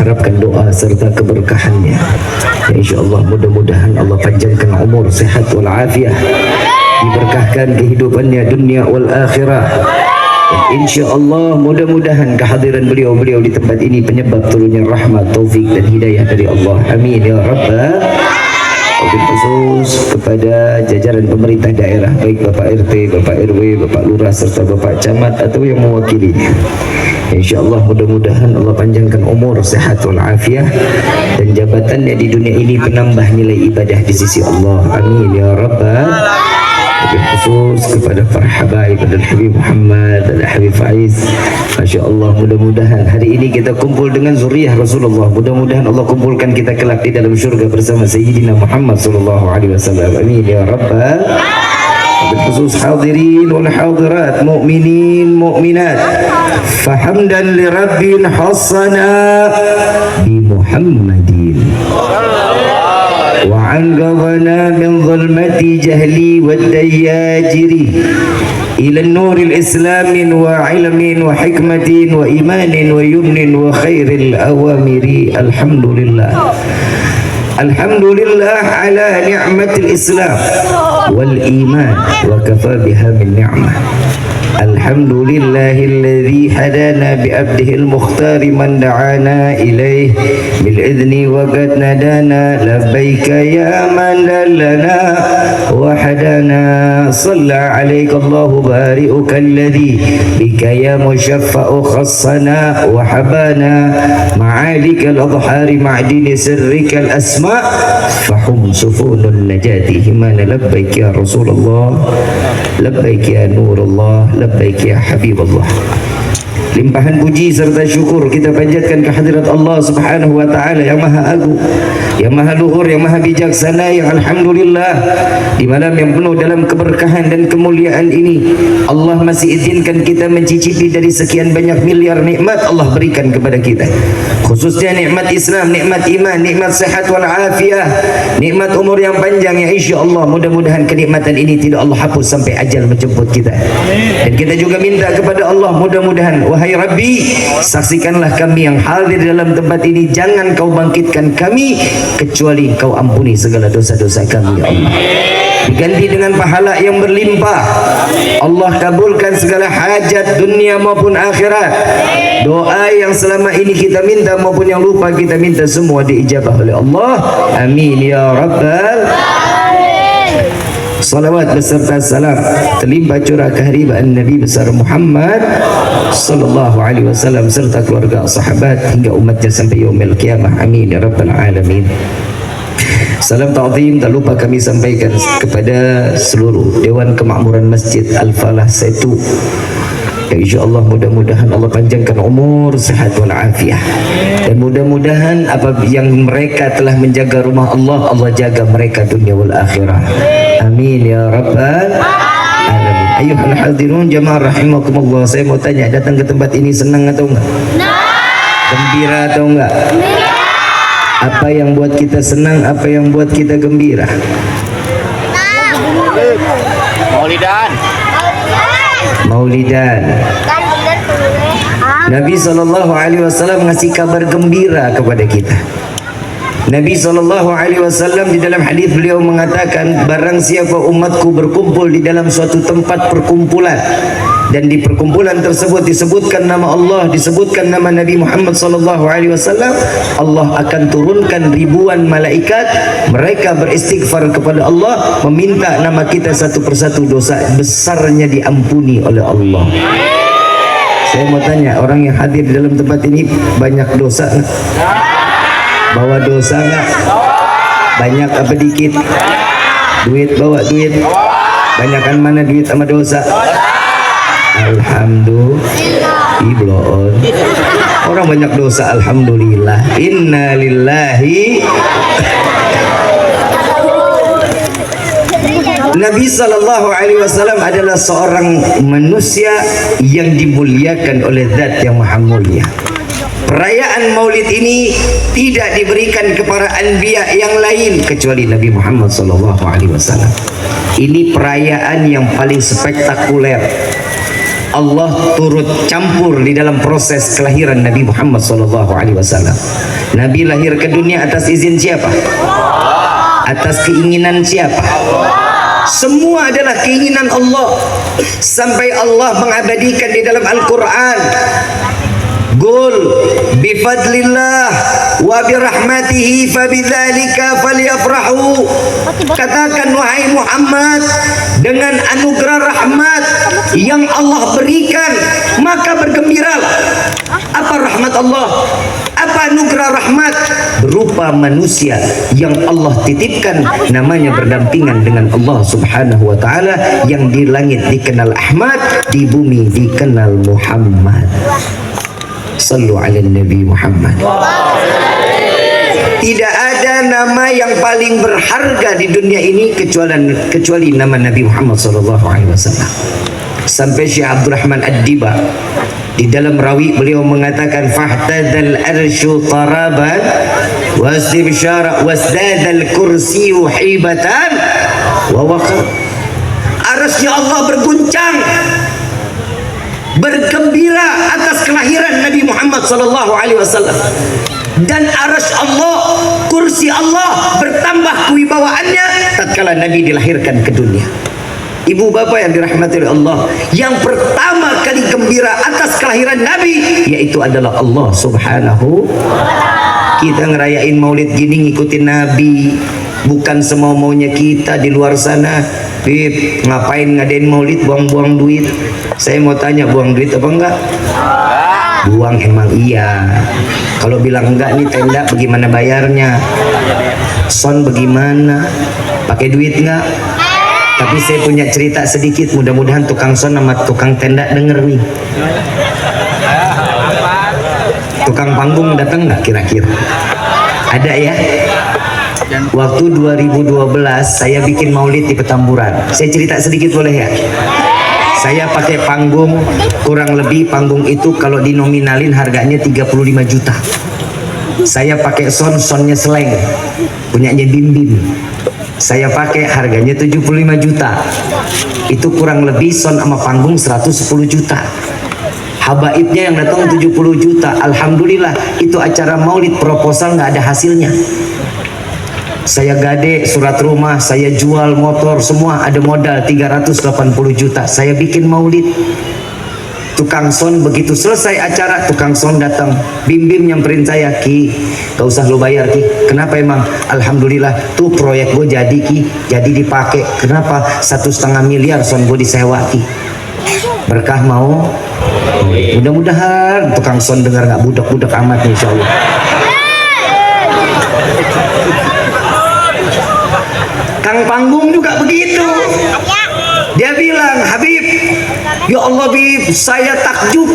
harapkan doa serta keberkahannya. InsyaAllah mudah-mudahan Allah panjangkan umur, sehat wal afiah, diberkahkan kehidupannya dunia wal akhirah. Dan InsyaAllah mudah-mudahan kehadiran beliau di tempat ini penyebab turunnya rahmat, taufik dan hidayah dari Allah. Amin ya Rabbal. Wabil khusus kepada jajaran pemerintah daerah, baik Bapak RT, Bapak RW, Bapak Lurah serta Bapak Camat atau yang mewakilinya. InsyaAllah mudah-mudahan Allah panjangkan umur, sehat wal afiah, dan jabatannya di dunia ini penambah nilai ibadah di sisi Allah. Amin ya Rabbal. Wabil khusus kepada para habaib dan Habib Muhammad dan Habib Faiz. Masya Allah, mudah-mudahan hari ini kita kumpul dengan zuriyah Rasulullah. Mudah-mudahan Allah kumpulkan kita kelak di dalam syurga bersama Sayyidina Muhammad sallallahu alaihi wasallam. Amin ya Rabbal. Wabil khusus hadirin wal hadirat, mu'minin mu'minat, fahamdan li rabbin hassana bi Muhammadin وعنقذنا من ظلمة جهلي والدياجر إلى النور الإسلام وعلم وحكمة وإيمان ويمن وخير الأوامر. الحمد لله، الحمد لله على نعمة الإسلام والإيمان وكفى بها من نعمة. الحمد لله الذي هدانا بعبده المختار من دعانا إليه بالإذن وقد نادانا لبيك يا من دلنا وحدانا. صلى عليك الله بارئك الذي بك يا مشفع خصنا وحبانا معالك الأظهار معدن سرك الأسماء فحم سفون النجاة همانا. لبيك يا رسول الله، لبيك يا نور الله، labbaik ya Habibullah. Limpahan puji serta syukur kita panjatkan kehadirat Allah Subhanahu wa taala yang Maha Agung, yang Maha Luhur, yang Maha Bijaksana, yang alhamdulillah di malam yang penuh dalam keberkahan dan kemuliaan ini Allah masih izinkan kita mencicipi dari sekian banyak miliar nikmat Allah berikan kepada kita, khususnya nikmat Islam, nikmat iman, nikmat sehat wal afiah, nikmat umur yang panjang yang insyaallah mudah-mudahan kenikmatan ini tidak Allah hapus sampai ajal menjemput kita. Dan kita juga minta kepada Allah mudah-mudahan, wahai Rabbi, saksikanlah kami yang hadir dalam tempat ini, jangan kau bangkitkan kami kecuali kau ampuni segala dosa-dosa kami ya Allah. Diganti dengan pahala yang berlimpah. Allah kabulkan segala hajat dunia maupun akhirat. Doa yang selama ini kita minta maupun yang lupa kita minta semua diijabah oleh Allah. Amin ya Rabbal. Salawat beserta salam terlimpah curah kehadiran Nabi besar Muhammad sallallahu alaihi wasallam serta keluarga sahabat hingga umatnya sampai yaumil qiyamah. Amin ya Rabbal alamin. Salam ta'zim tak lupa kami sampaikan kepada seluruh Dewan Kemakmuran Masjid Al-Falah Setu. InsyaAllah mudah-mudahan Allah panjangkan umur, sehat wal afiah, dan mudah-mudahan apa yang mereka telah menjaga rumah Allah, Allah jaga mereka dunia wal akhirah. Amin ya Rabbal alamin. Ayuhal hadirun jamaah rahimakumullah, saya mau tanya, datang ke tempat ini senang atau enggak? Gembira atau enggak? Apa yang buat kita senang, apa yang buat kita gembira? Maulidan. Nabi SAW ngasih kabar gembira kepada kita. Nabi SAW di dalam hadis beliau mengatakan, barang siapa umatku berkumpul di dalam suatu tempat perkumpulan, dan di perkumpulan tersebut disebutkan nama Allah, disebutkan nama Nabi Muhammad SAW, Allah akan turunkan ribuan malaikat. Mereka beristighfar kepada Allah, meminta nama kita satu persatu, dosa besarnya diampuni oleh Allah. Saya mau tanya, orang yang hadir di dalam tempat ini banyak dosa nggak? Bawa dosa nggak? Banyak apa dikit? Duit, bawa duit? Banyakan mana duit sama dosa? Alhamdulillah. Ibloon. Orang banyak dosa, alhamdulillah. Inna lillahi. Nabi SAW adalah seorang manusia yang dimuliakan oleh Zat yang Maha Mulia. Perayaan Maulid ini tidak diberikan kepada anbiya yang lain kecuali Nabi Muhammad SAW. Ini perayaan yang paling spektakuler. Allah turut campur di dalam proses kelahiran Nabi Muhammad SAW. Nabi lahir ke dunia atas izin siapa? Atas keinginan siapa? Semua adalah keinginan Allah. Sampai Allah mengabadikan di dalam Al-Quran, Qul bifadlillah wa birahmatihi fabidzalika falyafrahu. Katakan wahai Muhammad, dengan anugerah rahmat yang Allah berikan maka bergembiralah. Apa rahmat Allah? Apa anugerah rahmat? Berupa manusia yang Allah titipkan, namanya berdampingan dengan Allah Subhanahu wa taala, yang di langit dikenal Ahmad, di bumi dikenal Muhammad. Sallu ala Nabi Muhammad. Tidak ada nama yang paling berharga di dunia ini kecuali nama Nabi Muhammad SAW. Sampai Syekh Abdurrahman Ad-Diba di dalam rawi beliau mengatakan, fahtadal arsyu taraban wastibsyara wasdadal kursiyu hibatan wa waqar. Arsy Allah berguncang, bergembira atas kelahiran Nabi Muhammad SAW, dan arsy Allah, kursi Allah bertambah kewibawaannya tatkala Nabi dilahirkan ke dunia. Ibu bapak yang dirahmati oleh Allah, yang pertama kali gembira atas kelahiran Nabi yaitu adalah Allah Subhanahu. Kita ngerayain maulid gini ngikutin Nabi, bukan semau-maunya kita di luar sana. Bib, ngapain ngadain maulid buang-buang duit? Saya mau tanya, buang duit apa enggak? Buang emang iya. Kalau bilang enggak, nih tenda bagaimana bayarnya? Son bagaimana? Pakai duit enggak? Tapi saya punya cerita sedikit, mudah-mudahan tukang son sama tukang tenda denger nih. Tukang panggung datang nggak kira-kira? Ada ya? Waktu 2012 saya bikin maulid di Petamburan. Saya cerita sedikit boleh ya? Saya pakai panggung, kurang lebih panggung itu kalau dinominalin harganya 35 juta. Saya pakai sonnya Seleng, punyanya Bim Bim. Saya pakai harganya 75 juta. Itu kurang lebih son sama panggung 110 juta. Habaibnya yang datang 70 juta. Alhamdulillah, itu acara maulid proposal nggak ada hasilnya. Saya gade surat rumah, saya jual motor, semua ada modal 380 juta. Saya bikin maulid. Tukang son begitu selesai acara, tukang son datang, Bim Bim nyamperin saya, Ki, gak usah lo bayar Ki. Kenapa emang? Alhamdulillah, tuh proyek gue jadi Ki, jadi dipakai. Kenapa? 1,5 miliar son gue disewa Ki. Berkah mau? Mudah-mudahan tukang son dengar, nggak budak-budak amat nih, insya Allah. Kang panggung juga begitu. Dia bilang, Habib, ya Allah Bib, saya takjub.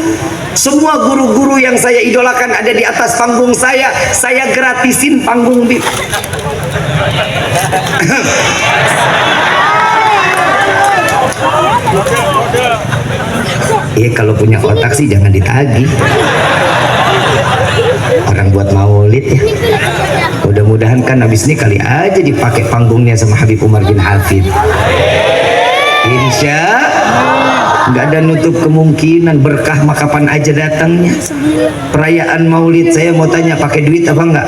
Semua guru-guru yang saya idolakan ada di atas panggung saya gratisin panggung Bib. Kalau punya otak sih jangan ditagih. Orang buat maulid ya. Mudah-mudahan kan habis ini kali aja dipakai panggungnya sama Habib Umar bin Hafid. Insya nggak ada nutup kemungkinan, berkah mah kapan aja datangnya. Perayaan maulid saya mau tanya, pakai duit apa enggak?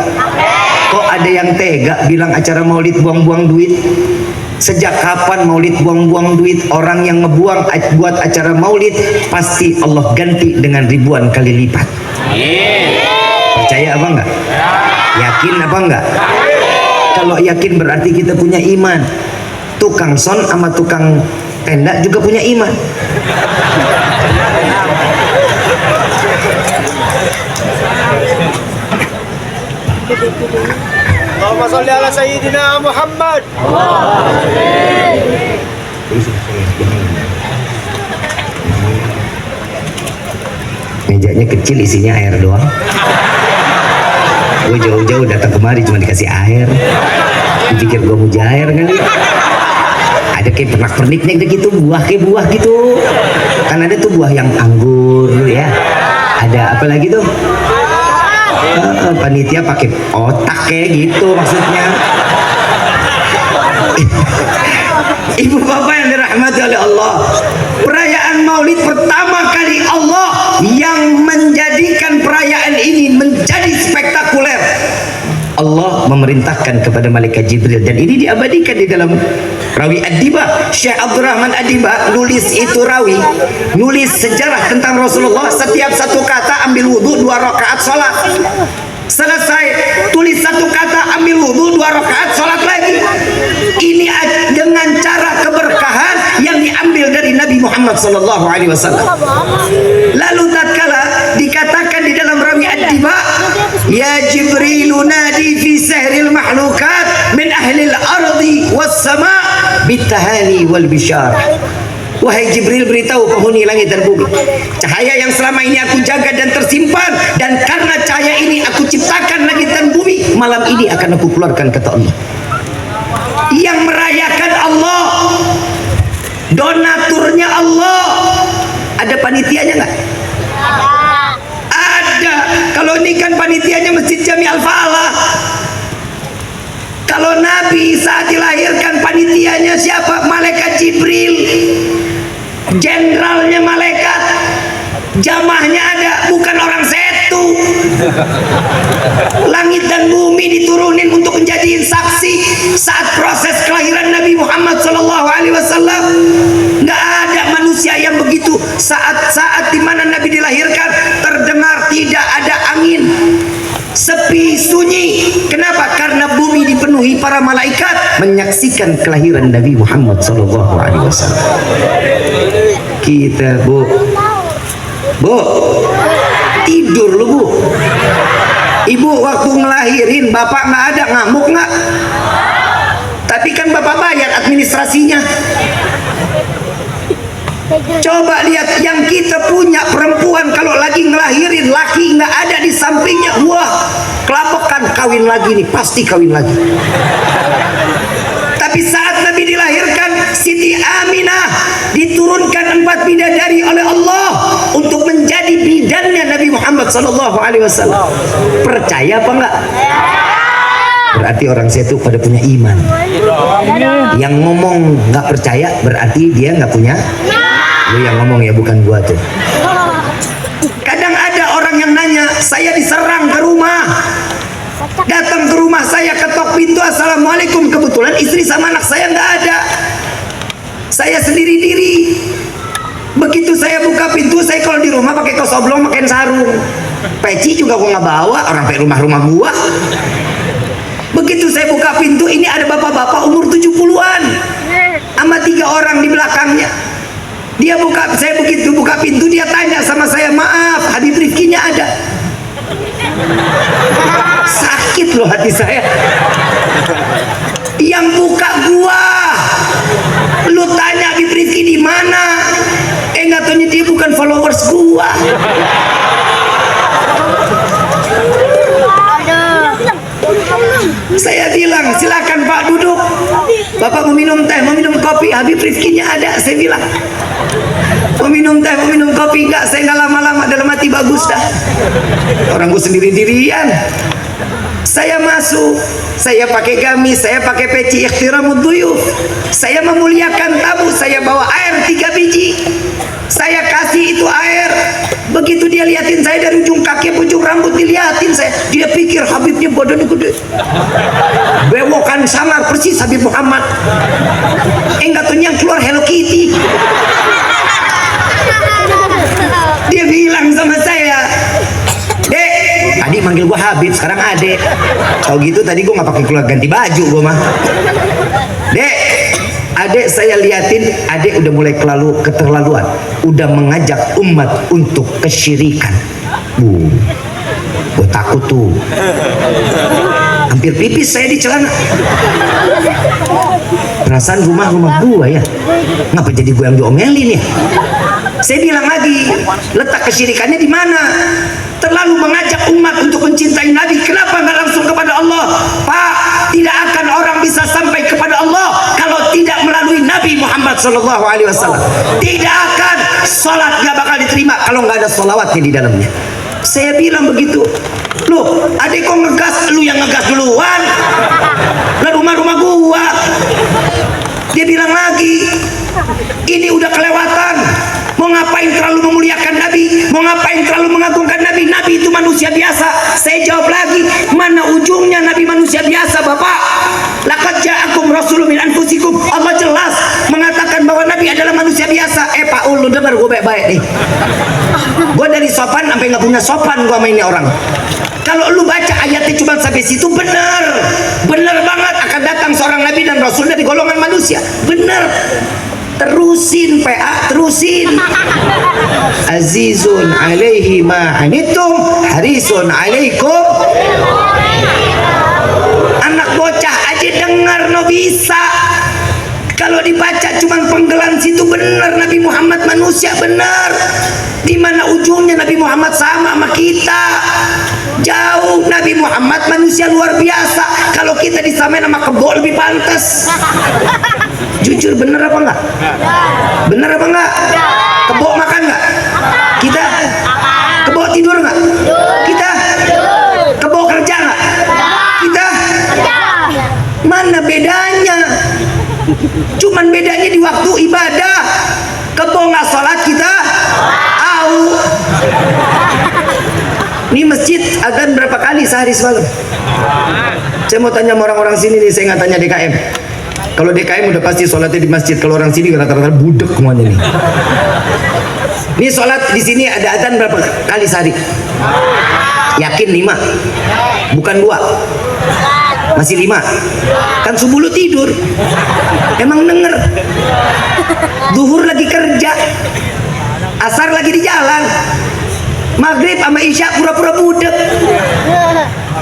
Kok ada yang tega bilang acara maulid buang-buang duit? Sejak kapan maulid buang-buang duit? Orang yang ngebuang buat acara maulid pasti Allah ganti dengan ribuan kali lipat. Percaya apa enggak? Yakin apa enggak? Kalau yakin berarti kita punya iman. Tukang son sama tukang tenda juga punya iman. Allahumma sholli ala sayyidina Muhammad. Mejanya kecil, isinya air doang. Gue jauh-jauh datang kemari cuma dikasih air. Dipikir gue mujair kali. Ada kayak pernak-perniknya gitu, buah gitu. Kan ada tuh buah yang anggur ya. Ada apa lagi tuh? Panitia pakai otak kayak gitu maksudnya. Ibu bapak yang dirahmati oleh Allah, perayaan maulid pertama memerintahkan kepada malaikat Jibril, dan ini diabadikan di dalam rawi Ad-Diba. Syekh Abdurrahman Ad-Diba nulis itu rawi, nulis sejarah tentang Rasulullah. Setiap satu kata ambil wudhu 2 rakaat sholat, selesai tulis satu kata ambil wudhu 2 rakaat sholat lagi. Ini dengan cara keberkahan yang diambil dari Nabi Muhammad SAW. Lalu tatkala dikatakan di dalam rawi Ad-Diba, ya Jibril nadi fi sahril mahlukat min ahlil ardi was sama bitahani wal bishar. Wahai Jibril, beritahu penghuni langit dan bumi, cahaya yang selama ini aku jaga dan tersimpan, dan karena cahaya ini aku ciptakan langit dan bumi, malam ini akan aku keluarkan, kata Allah. Yang merayakan Allah, donaturnya Allah, ada panitianya nggak? Ada. Kalau ini kan panitianya Masjid Jami Al-Falah. Kalau Nabi saat dilahirkan, panitianya siapa? Malaikat Jibril. Jenderalnya malaikat, jamahnya ada, bukan orang setu. Langit dan bumi diturunin untuk menjadi saksi saat proses kelahiran Nabi Muhammad SAW. Nggak ada manusia yang begitu. Saat-saat di mana Nabi dilahirkan, terdengar tidak ada angin, sepi, sunyi. Kenapa? Karena bumi dipenuhi para malaikat menyaksikan kelahiran Nabi Muhammad SAW. Kita bu tidur lu bu. Ibu waktu ngelahirin bapak nggak ada, ngamuk nggak? Tapi kan bapak bayar administrasinya. Coba lihat yang kita punya, perempuan kalau lagi ngelahirin, laki nggak ada di sampingnya, wah kelabakan, kawin lagi nih, pasti kawin lagi. Tapi saat Nabi dilahirkan, Siti Aminah diturunkan 4 bidadari oleh Allah untuk menjadi bidannya Nabi Muhammad SAW. Percaya apa enggak? Berarti orang situ pada punya iman. Yang ngomong nggak percaya berarti dia nggak punya. Lu yang ngomong ya, bukan gua tuh. Kadang ada orang yang nanya, saya diserang ke rumah. Datang ke rumah saya, ketok pintu, assalamualaikum. Kebetulan istri sama anak saya nggak ada. Saya sendiri diri. Begitu saya buka pintu, saya kalau di rumah pakai kaos oblong, pakai sarung. Peci juga gua nggak bawa, orang pakai rumah-rumah gua. Begitu saya buka pintu, ini ada bapak-bapak umur 70-an sama 3 orang di belakangnya. Dia buka, saya begitu buka pintu, dia tanya sama saya, maaf Habib Rifkinya ada. Sakit loh hati saya. Yang buka gua, lu tanya Habib Rifki di mana? Nggak taunya dia bukan followers gua. Saya bilang, silakan Pak duduk. Bapak mau minum teh, mau minum kopi, Habib Rifkinya ada. Saya bilang, mau minum teh, mau minum kopi, enggak, saya nggak lama-lama, dalam hati bagus dah. Orang gue sendiri-dirian. Saya masuk, saya pakai gamis, saya pakai peci ikhtiramud duyuf. Saya memuliakan tamu, saya bawa air 3 biji. Saya kasih itu air. Begitu dia liatin saya dari ujung kaki ke ujung rambut, diliatin saya. Dia pikir Habibnya badannya gede. Bewokan samar persis Habib Muhammad. Enggak tuh yang keluar Hello Kitty. Dia bilang sama saya, Dek, tadi manggil gua Habib, sekarang Adek. Kalau gitu tadi gua nggak pakai keluar ganti baju gua mah. Dek, Adek saya liatin, Adek udah mulai keterlaluan, udah mengajak umat untuk kesyirikan. Gue takut tuh, hampir pipis saya di celana. Perasaan rumah gua ya, ngapa jadi gue yang diomelin ya? Saya bilang lagi, letak kesyirikannya di mana? Terlalu mengajak umat untuk mencintai Nabi, kenapa nggak langsung kepada Allah? Pak, tidak akan orang bisa sampai kepada Allah kalau tidak melalui Nabi Muhammad SAW. Tidak akan, sholat nggak bakal diterima kalau nggak ada sholawatnya di dalamnya. Saya bilang begitu. Loh, adik kok ngegas? Lu yang ngegas duluan. Lah rumah-rumah gua. Dia bilang lagi, ini udah kelewatan. Mau ngapain terlalu memuliakan Nabi? Mau ngapain terlalu mengagungkan Nabi? Nabi itu manusia biasa. Saya jawab lagi, mana ujungnya Nabi manusia biasa dengar gue baik-baik nih. Gue dari sopan sampai nggak punya sopan gue mainnya orang. Kalau lu baca ayatnya cuma sampai situ, benar banget akan datang seorang nabi dan rasul dari golongan manusia, benar. Terusin PA, terusin. Azizun alaihi ma anittum harisun alaikum. Anak bocah aja dengar no bisa. Kalau dibaca cuma penggalan situ, benar Nabi Muhammad manusia, benar. Di mana ujungnya Nabi Muhammad sama kita? Jauh. Nabi Muhammad manusia luar biasa. Kalau kita disamain sama kebo lebih pantas. Jujur, bener apa enggak? Bener apa enggak? Kebo makan enggak? Kita? Kebo tidur enggak? Kita? Kebo kerja enggak? Kita? Mana bedanya? Cuman bedanya di waktu ibadah. Kebo nggak sholat, kita au. Ini masjid azan berapa kali sehari semalam? Saya mau tanya sama orang-orang sini nih, saya nggak tanya DKM. Kalau DKM udah pasti sholatnya di masjid. Kalau orang sini rata-rata budek semuanya nih. Ini sholat di sini ada azan berapa kali sehari? Yakin 5? Bukan 2? Masih 5? Kan subuh lu tidur. Emang denger? Zuhur lagi kerja, asar lagi di jalan, maghrib sama isya pura-pura budek.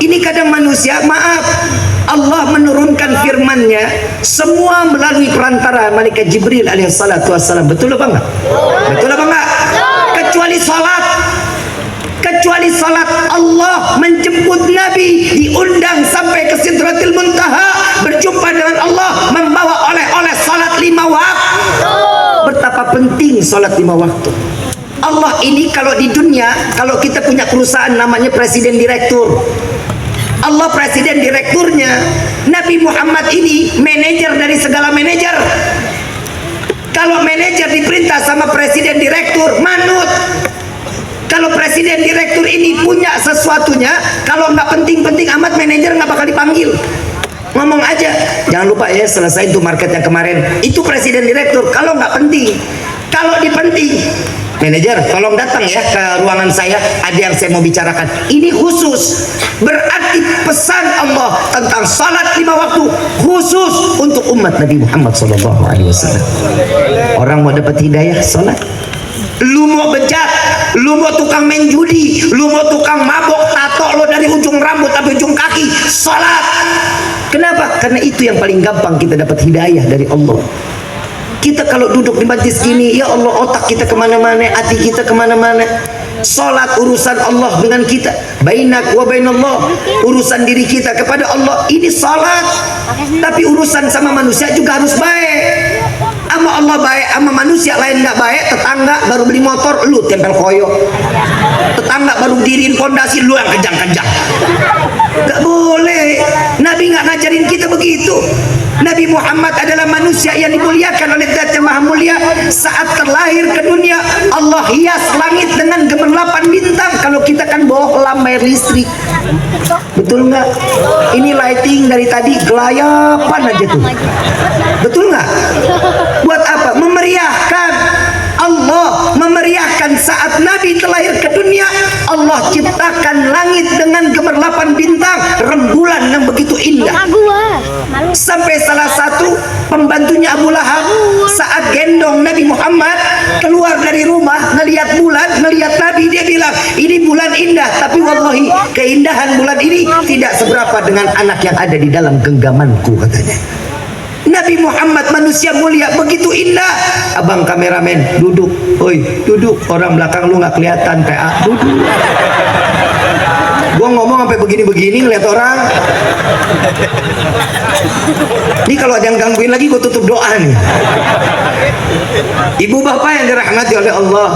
Ini kadang manusia, maaf, Allah menurunkan firman-Nya semua melalui perantara malaikat Jibril alaihissalatu wassalam. Betul apa enggak? Betul apa enggak? Kecuali salat. Kecuali salat, Allah menjemput Nabi, diundang sampai ke Sidratil Muntaha, berjumpa dengan Allah, membawa oleh-oleh salat 5 waktu. Betapa penting salat 5 waktu. Allah ini kalau di dunia, kalau kita punya perusahaan namanya presiden direktur, Allah presiden direkturnya. Nabi Muhammad ini manajer dari segala manajer. Kalau manajer diperintah sama presiden direktur, manut. Kalau presiden direktur ini punya sesuatunya, kalau nggak penting-penting amat, manajer nggak bakal dipanggil. Ngomong aja, jangan lupa ya selesai itu market yang kemarin. Itu presiden direktur. Kalau nggak penting, kalau dipenting, manajer tolong datang ya ke ruangan saya, ada yang saya mau bicarakan. Ini khusus, berarti pesan Allah tentang salat 5 waktu khusus untuk umat Nabi Muhammad SAW. Orang mau dapat hidayah salat. Lu mau bejat, lu mau tukang main judi, lu mau tukang mabok, tato lo dari ujung rambut sampai ujung kaki, salat. Kenapa? Karena itu yang paling gampang kita dapat hidayah dari Allah. Kita kalau duduk di majlis gini, ya Allah, otak kita kemana-mana, hati kita kemana-mana. Salat urusan Allah dengan kita, bainak wa bainallah, urusan diri kita kepada Allah, ini salat. Tapi urusan sama manusia juga harus baik. Sama Allah baik, sama manusia lain nggak baik. Tetangga baru beli motor, lu tempel koyo. Tetangga baru diriin fondasi, lu yang kejang-kejang. Gak boleh. Nabi nggak ngajarin kita begitu. Nabi Muhammad adalah manusia yang dimuliakan oleh Zat yang Maha Mulia. Saat terlahir ke dunia, Allah hias langit dengan gemerlapan bintang. Kalau kita kan bawa lampu listrik, betul nggak? Ini lighting dari tadi gelayapan aja tuh, betul nggak? Buat apa? Memeriahkan. Allah memeriahkan saat Nabi terlahir ke dunia. Allah ciptakan langit dengan gemerlapan bintang, rembulan yang begitu indah. Sampai salah satu pembantunya Abu Lahab saat gendong Nabi Muhammad keluar dari rumah, ngelihat bulan, ngelihat Nabi, dia bilang, ini bulan indah, tapi wallahi keindahan bulan ini tidak seberapa dengan anak yang ada di dalam genggamanku, katanya. Nabi Muhammad manusia mulia begitu indah. Abang kameramen duduk, oi duduk, orang belakang lu nggak kelihatan, PA duduk. Gua ngomong sampai begini-begini ngeliat orang. Ini kalau ada yang gangguin lagi gua tutup doa nih. Ibu bapak yang dirahmati oleh Allah,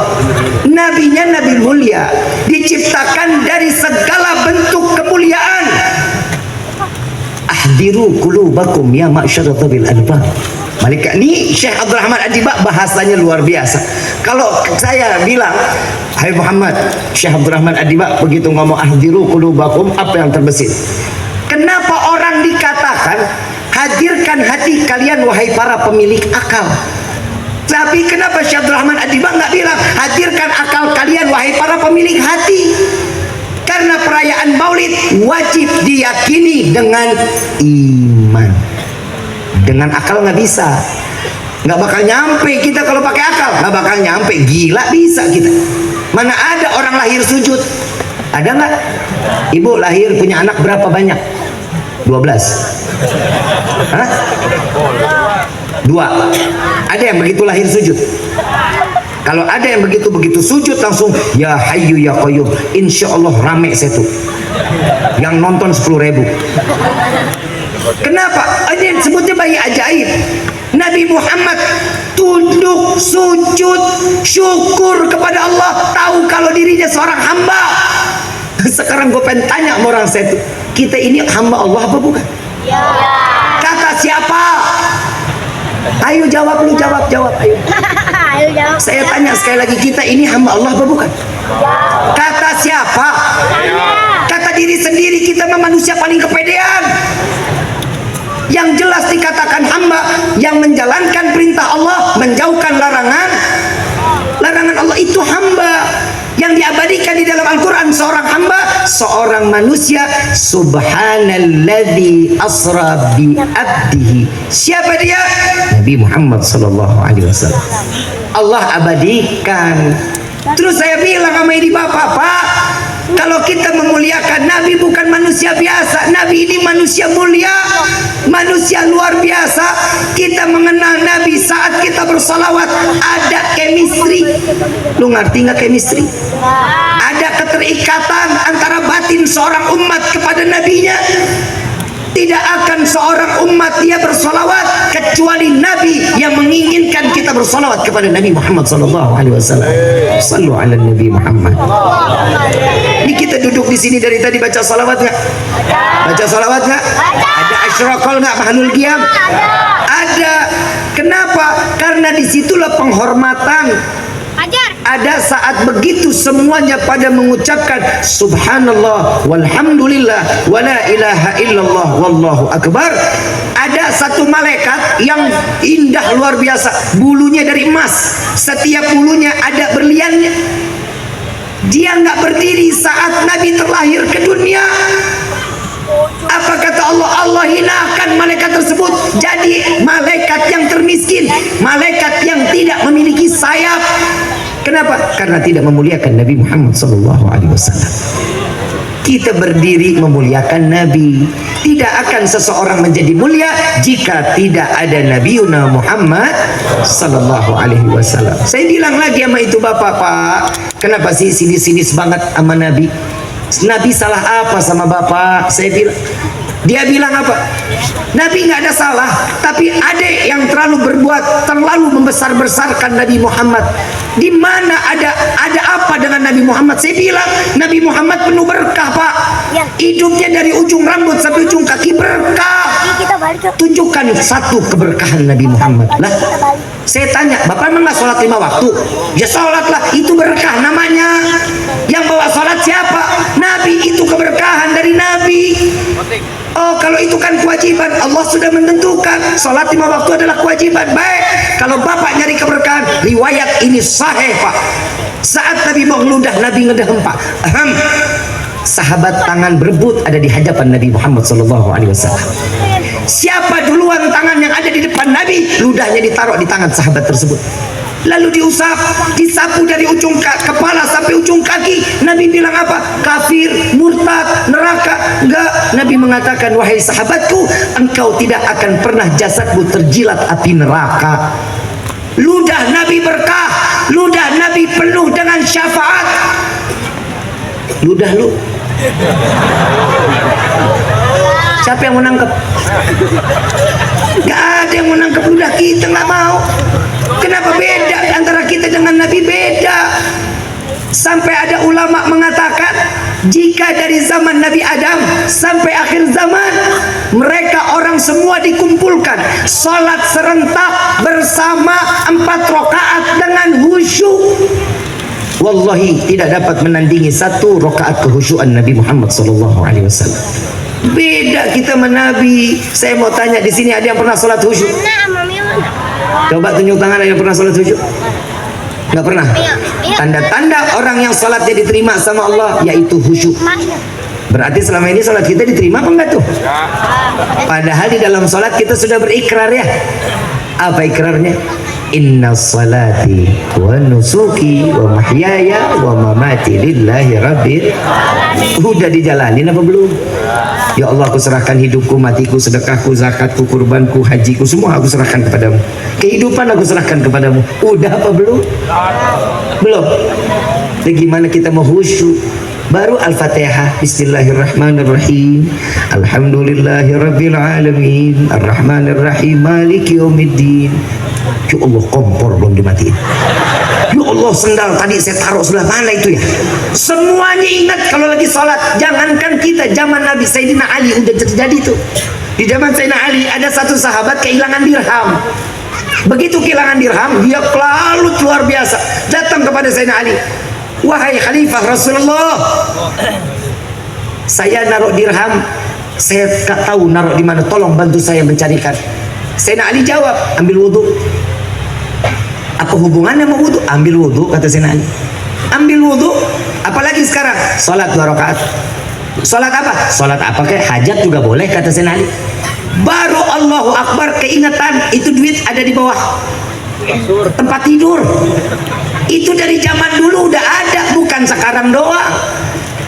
nabinya nabi mulia, diciptakan dari segala bentuk kemuliaan. Ahdiru qulubakum ya ma'syaratul albab. Malaikat ini Syekh Abdul Rahman Adiba bahasanya luar biasa. Kalau saya bilang, hai Muhammad, Syekh Abdul Rahman Adiba begitu ngomong ahdiru qulubakum, apa yang terbesit? Kenapa orang dikatakan hadirkan hati kalian wahai para pemilik akal? Tapi kenapa Syekh Abdul Rahman Ad-Diba nggak bilang hadirkan akal kalian wahai para pemilik hati? Karena perayaan Maulid wajib diyakini dengan iman. Dengan akal nggak bisa, nggak bakal nyampe kita kalau pakai akal, nggak bakal nyampe. Gila bisa kita. Mana ada orang lahir sujud? Ada nggak? Ibu lahir punya anak berapa banyak? 12. Hah? 2. Ada yang begitu lahir sujud? Kalau ada yang begitu sujud langsung ya Hayyu ya Qayyum, insya Allah rame setu yang nonton 10.000. Kenapa? Ini sebutnya bayi ajaib. Nabi Muhammad tunduk, sujud, syukur kepada Allah, tahu kalau dirinya seorang hamba. Sekarang gue pengen tanya sama orang setu, kita ini hamba Allah apa bukan? Ya. Kata siapa? Ayo jawab, lu jawab ayo. Ayo jawab. Saya tanya sekali lagi, kita ini hamba Allah apa bukan? Ya. Kata siapa? Ya. Kata diri sendiri, kita manusia paling kepedean. Yang jelas dikatakan hamba yang menjalankan perintah Allah, menjauhkan larangan Allah, itu hamba. Yang diabadikan di dalam Al-Quran seorang hamba, seorang manusia. Subhanalladzi asra bi abdihi. Siapa dia? Nabi Muhammad sallallahu alaihi wasallam. Allah abadikan. Terus saya bilang sama ini bapak-bapak, kalau kita memuliakan Nabi bukan manusia biasa, Nabi ini manusia mulia, manusia luar biasa. Kita mengenal Nabi saat kita bersalawat ada chemistry. Lu ngerti nggak chemistry? Ada keterikatan antara batin seorang umat kepada nabinya. Tidak akan seorang umat dia bersolawat kecuali Nabi yang menginginkan kita bersolawat kepada Nabi Muhammad SAW. Sallu ala Nabi Muhammad. Ini kita duduk di sini dari tadi baca salawat nggak? Baca salawat nggak? Ada asyraqal nggak? Mahnul qiyam? Ada. Kenapa? Karena disitulah penghormatan. Ada saat begitu semuanya pada mengucapkan subhanallah walhamdulillah wala ilaha illallah wallahu akbar. Ada satu malaikat yang indah luar biasa, bulunya dari emas, setiap bulunya ada berliannya. Dia nggak berdiri saat Nabi terlahir ke dunia. Apa kata Allah? Allah hinakan malaikat tersebut jadi malaikat yang termiskin, malaikat yang tidak memiliki sayap. Kenapa? Karena tidak memuliakan Nabi Muhammad SAW. Kita berdiri memuliakan Nabi. Tidak akan seseorang menjadi mulia jika tidak ada Nabi Muhammad SAW. Saya bilang lagi sama itu bapak, kenapa sih sinis banget sama Nabi? Nabi salah apa sama bapak? Saya bilang, dia bilang apa? Nabi nggak ada salah, tapi adek yang terlalu membesar-besarkan Nabi Muhammad. Di mana ada apa dengan Nabi Muhammad? Saya bilang Nabi Muhammad penuh berkah pak. Hidupnya dari ujung rambut sampai ujung kaki berkah. Tunjukkan satu keberkahan Nabi Muhammad. Lah, saya tanya, bapak emang nggak sholat 5 waktu? Ya sholatlah, itu berkah namanya. Yang bawa sholat siapa? Nabi, itu keberkahan dari Nabi. Oh, kalau itu kan kewajiban, Allah sudah menentukan sholat 5 waktu adalah kewajiban. Baik, kalau bapak nyari keberkahan, riwayat ini sahih pak. Saat Nabi mau ngeludah, Nabi ngedehem pak. Sahabat tangan berebut ada di hadapan Nabi Muhammad SAW. Siapa duluan tangan yang ada di depan Nabi, ludahnya ditaruh di tangan sahabat tersebut. Lalu diusap, disapu dari ujung kepala sampai ujung kaki. Nabi bilang apa? Kafir, murtad, neraka. Enggak. Nabi mengatakan, wahai sahabatku, engkau tidak akan pernah jasadmu terjilat api neraka. Ludah Nabi berkah, ludah Nabi penuh dengan syafaat. Ludah lu, siapa yang menangkap? Gak ada yang menangkap ludah kita, nggak mau. Kenapa beda antara kita dengan Nabi? Beda. Sampai ada ulama mengatakan, jika dari zaman Nabi Adam sampai akhir zaman, mereka orang semua dikumpulkan sholat serentak bersama 4 rakaat dengan khusyuk, wallahi tidak dapat menandingi 1 rakaat kehusyuan Nabi Muhammad SAW. Beda kita sama Nabi. Saya mau tanya, di sini ada yang pernah sholat khusyuk? Coba tunjuk tangan yang pernah sholat khusyuk. Nggak pernah. Tanda-tanda orang yang sholatnya diterima sama Allah yaitu khusyuk. Berarti selama ini sholat kita diterima apa enggak tuh? Padahal di dalam sholat kita sudah berikrar ya. Apa ikrarnya? Inna salati wa nusuki wa mahyaya wa mamati lillahi rabbil. Udah dijalanin apa belum? Ya Allah, aku serahkan hidupku, matiku, sedekahku, zakatku, kurbanku, hajiku, semua aku serahkan kepadamu. Kehidupan aku serahkan kepadamu. Udah apa belum? Belum. Bagaimana kita mau khusyuk? Baru Al-Fatihah. Bismillahirrahmanirrahim. Alhamdulillahirabbil alamin. Arrahmanirrahim. Maliki yaumiddin. Ya Allah, kompor belum dimatiin. Ya Allah, sendal tadi saya taruh sebelah mana itu ya? Semuanya ingat kalau lagi sholat. Jangankan kita, zaman Nabi Sayyidina Ali udah terjadi tuh. Di zaman Sayyidina Ali ada satu sahabat kehilangan dirham. Begitu kehilangan dirham, dia lalu luar biasa datang kepada Sayyidina Ali. Wahai Khalifah Rasulullah, saya naruh dirham, saya tak tahu naruh di mana, tolong bantu saya mencarikan. Sayyidina Ali jawab, ambil wudhu. Apa hubungannya sama wudhu? Ambil wudhu, kata Sayyidina Ali. Ambil wudhu, apalagi sekarang sholat 2 rakaat. Sholat apa? Sholat apa kayak hajat juga boleh, kata Sayyidina Ali. Baru Allahu Akbar keingetan itu duit ada di bawah tempat tidur. Itu dari zaman dulu udah ada, bukan sekarang doang.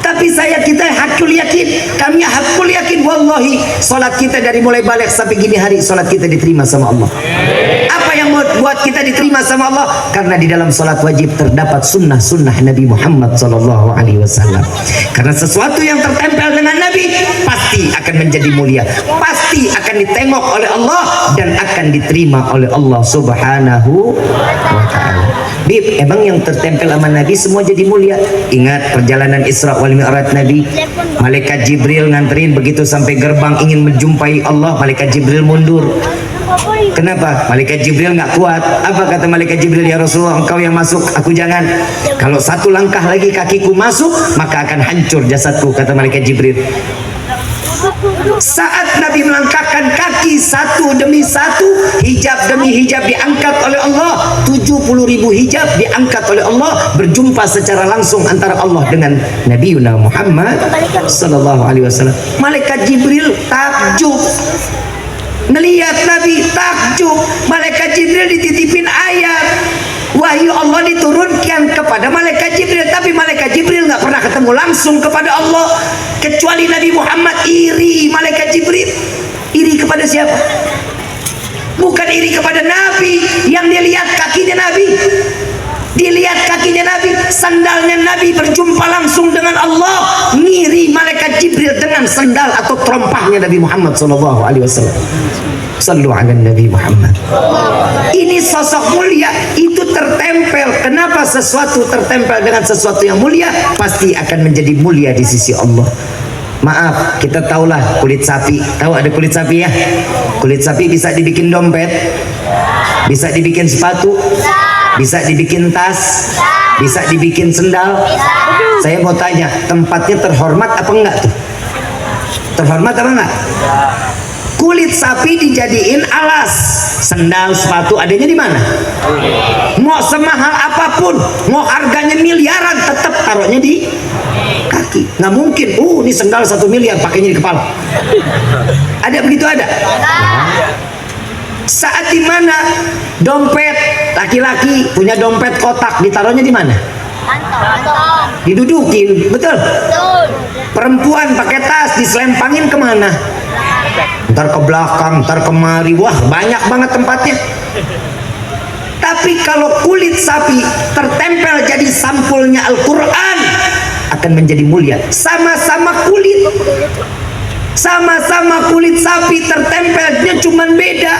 Tapi kita hakul yakin, kami hakul yakin wallahi, salat kita dari mulai balik sampai gini hari, salat kita diterima sama Allah. Apa yang buat kita diterima sama Allah? Karena di dalam salat wajib terdapat sunnah-sunnah Nabi Muhammad SAW. Karena sesuatu yang tertempel dengan Nabi pasti akan menjadi mulia, pasti akan ditengok oleh Allah dan akan diterima oleh Allah Subhanahu wa ta'ala. Bib, emang yang tertempel sama Nabi semua jadi mulia? Ingat perjalanan Isra wal Mi'raj Nabi, malaikat Jibril nganterin, begitu sampai gerbang ingin menjumpai Allah, malaikat Jibril mundur. Kenapa? Malaikat Jibril nggak kuat. Apa kata malaikat Jibril? Ya Rasulullah, engkau yang masuk, aku jangan. Kalau satu langkah lagi kakiku masuk, maka akan hancur jasadku, kata malaikat Jibril. Saat Nabi melangkahkan kaki satu demi satu, hijab demi hijab diangkat oleh Allah. 70.000 hijab diangkat oleh Allah, berjumpa secara langsung antara Allah dengan Nabi Muhammad sallallahu alaihi wasallam. Malaikat Jibril takjub ngelihat Nabi, takjub. Malaikat Jibril dititipin ayat, wahyu Allah diturunkan kepada malaikat Jibril, tapi malaikat Jibril nggak pernah ketemu langsung kepada Allah, kecuali Nabi Muhammad iri malaikat Jibril. Iri kepada siapa? Bukan iri kepada Nabi, yang dilihat kakinya Nabi. Dilihat kakinya Nabi, sandalnya Nabi berjumpa langsung dengan Allah. Ngiri malaikat Jibril dengan sandal atau terompahnya Nabi Muhammad SAW. Sallu ala Nabi Muhammad. Ini sosok mulia, itu tertempel. Kenapa sesuatu tertempel dengan sesuatu yang mulia? Pasti akan menjadi mulia di sisi Allah. Maaf, kita tahulah kulit sapi. Tahu ada kulit sapi ya? Kulit sapi bisa dibikin dompet, bisa dibikin sepatu, bisa dibikin tas, bisa dibikin sendal. Saya mau tanya, tempatnya terhormat apa enggak tuh? Terhormat apa enggak? Kulit sapi dijadiin alas, sendal, sepatu adanya di mana? Mau semahal apapun, mau harganya miliaran, tetap taruhnya di kaki. Nggak mungkin, ini sendal 1 miliar pakainya di kepala. Ada begitu ada? Saat dimana dompet laki-laki punya dompet kotak, ditaruhnya di mana? Didudukin, betul? Perempuan pakai tas diselempangin kemana? Ntar ke belakang, ntar kemari, wah banyak banget tempatnya. Tapi kalau kulit sapi tertempel jadi sampulnya Al-Quran, akan menjadi mulia. Sama-sama kulit, sama-sama kulit sapi tertempelnya cuman beda.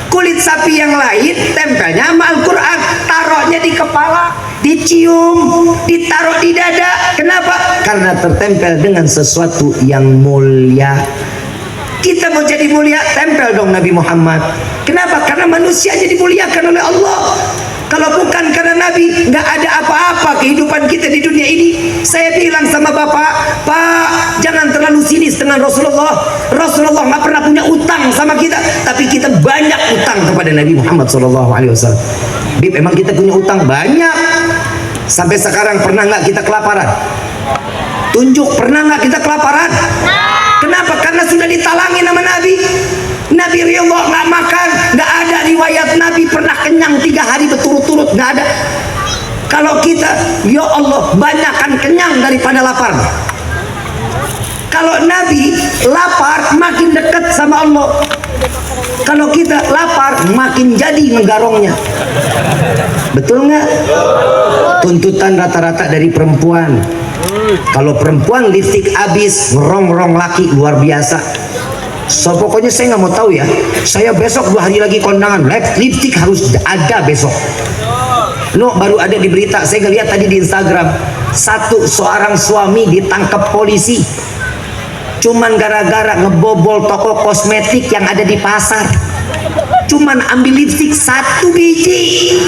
Kulit sapi yang lain tempelnya sama Al-Quran, taruhnya di kepala, dicium, ditaruh di dada. Kenapa? Karena tertempel dengan sesuatu yang mulia. Kita mau jadi mulia, tempel dong Nabi Muhammad. Kenapa? Karena manusia jadi dimuliakan oleh Allah. Kalau bukan karena Nabi Nabi, nggak ada apa-apa kehidupan kita di dunia ini. Saya bilang sama Bapak, Pak, jangan terlalu sinis dengan Rasulullah. Rasulullah nggak pernah punya utang sama kita, tapi kita banyak utang kepada Nabi Muhammad SAW. Bib, emang kita punya utang banyak. Sampai sekarang pernah nggak kita kelaparan? Tunjuk, pernah nggak kita kelaparan? Kenapa? Karena sudah ditalangin sama Nabi. Nabi Ridho nggak makan, nggak ada riwayat Nabi pernah kenyang 3 hari berturut-turut, nggak ada. Kalau kita, ya Allah, banyakkan kenyang daripada lapar. Kalau Nabi lapar makin dekat sama Allah. Kalau kita lapar makin jadi ngegarongnya. Betul nggak? Tuntutan rata-rata dari perempuan. Kalau perempuan lipstik habis, ngerong-ngerong laki luar biasa. So pokoknya saya nggak mau tahu ya. Saya besok 2 hari lagi kondangan, lipstik harus ada besok. No, baru ada di berita. Saya ngeliat tadi di Instagram, seorang suami ditangkap polisi, cuman gara-gara ngebobol toko kosmetik yang ada di pasar. Cuman ambil lipstik 1 biji.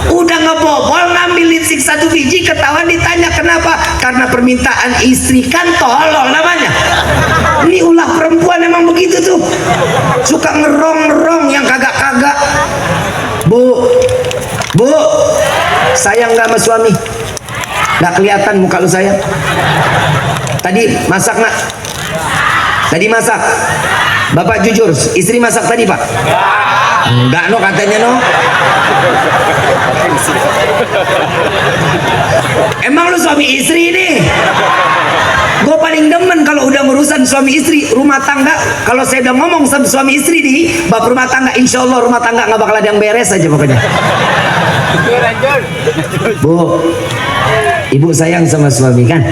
Udah ngebobol ngambil lipstik 1 biji, ketahuan ditanya kenapa? Karena permintaan istri, kan tolol namanya. Ini ulah perempuan emang begitu tuh. Suka ngerong-ngerong yang kagak-kagak. Bu, sayang nggak sama suami? Nggak kelihatan muka lu sayang. Tadi masak nggak? Tadi masak. Bapak jujur, istri masak tadi Pak? Enggak no katanya no. Emang lu suami istri nih? Gue paling demen kalau udah urusan suami istri, rumah tangga. Kalau saya udah ngomong sama suami istri nih, bab rumah tangga, insya Allah rumah tangga nggak bakal ada yang beres aja pokoknya. Bu, ibu sayang sama suami kan?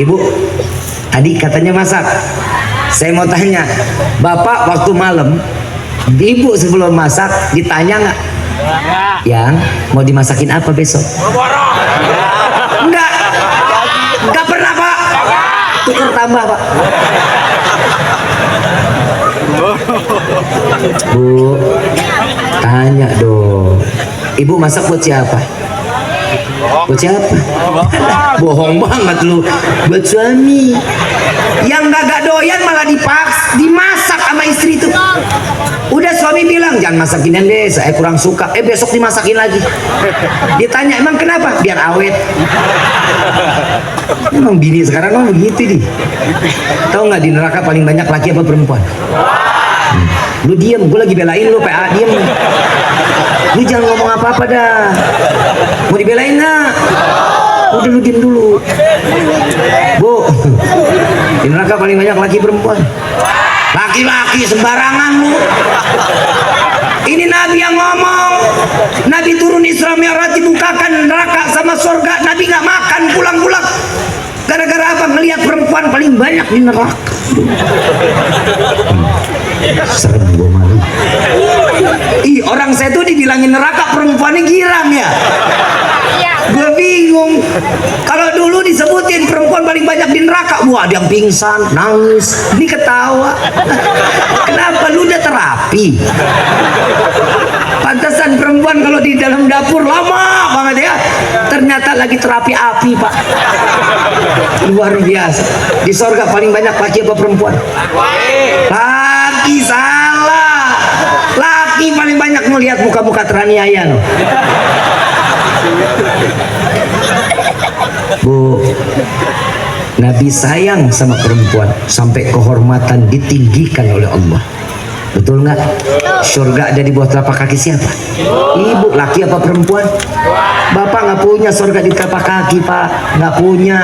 Ibu tadi katanya masak. Saya mau tanya, Bapak waktu malam, ibu sebelum masak ditanya nggak? Yang mau dimasakin apa besok? Enggak pernah Pak. Tukar tambah Pak. Bu, tanya dong. Ibu masak buat siapa? Buat siapa? Bohong banget lu. Buat suami. Yang gak doyan malah dimasak sama istri tuh. Udah suami bilang jangan masakin deh, saya kurang suka. Besok dimasakin lagi. Ditanya emang kenapa? Biar awet. Emang bini sekarang mah begitu nih. Tahu nggak di neraka paling banyak laki apa perempuan? Lu diem, gue lagi belain lu PA, diem. Lu jangan ngomong apa-apa dah. Mau dibelain nggak? Udah lu diem dulu. Bu, di neraka paling banyak laki perempuan. Laki-laki sembarangan lu. Ini Nabi yang ngomong. Nabi turun Isra Mi'raj, dibukakan neraka sama surga. Nabi nggak makan pulang-pulang. Gara-gara apa? Ngelihat perempuan paling banyak di neraka. Serem gue malu. Ih, orang saya tuh dibilangin neraka perempuannya girang ya. Gue bingung. Kalau dulu disebutin perempuan paling banyak di neraka, wah ada yang pingsan, nangis, ini ketawa. Kenapa? Lu udah terapi. Pantesan perempuan kalau di dalam dapur lama banget ya. Ternyata lagi terapi api Pak. Luar biasa. Di sorga paling banyak laki apa perempuan? Laki, salah. Laki paling banyak melihat muka-muka teraniaya loh. Bu, Nabi sayang sama perempuan sampai kehormatan ditinggikan oleh Allah. Betul nggak? Surga ada di bawah telapak kaki siapa? Ibu, laki apa perempuan? Bapak nggak punya surga di telapak kaki Pak, nggak punya.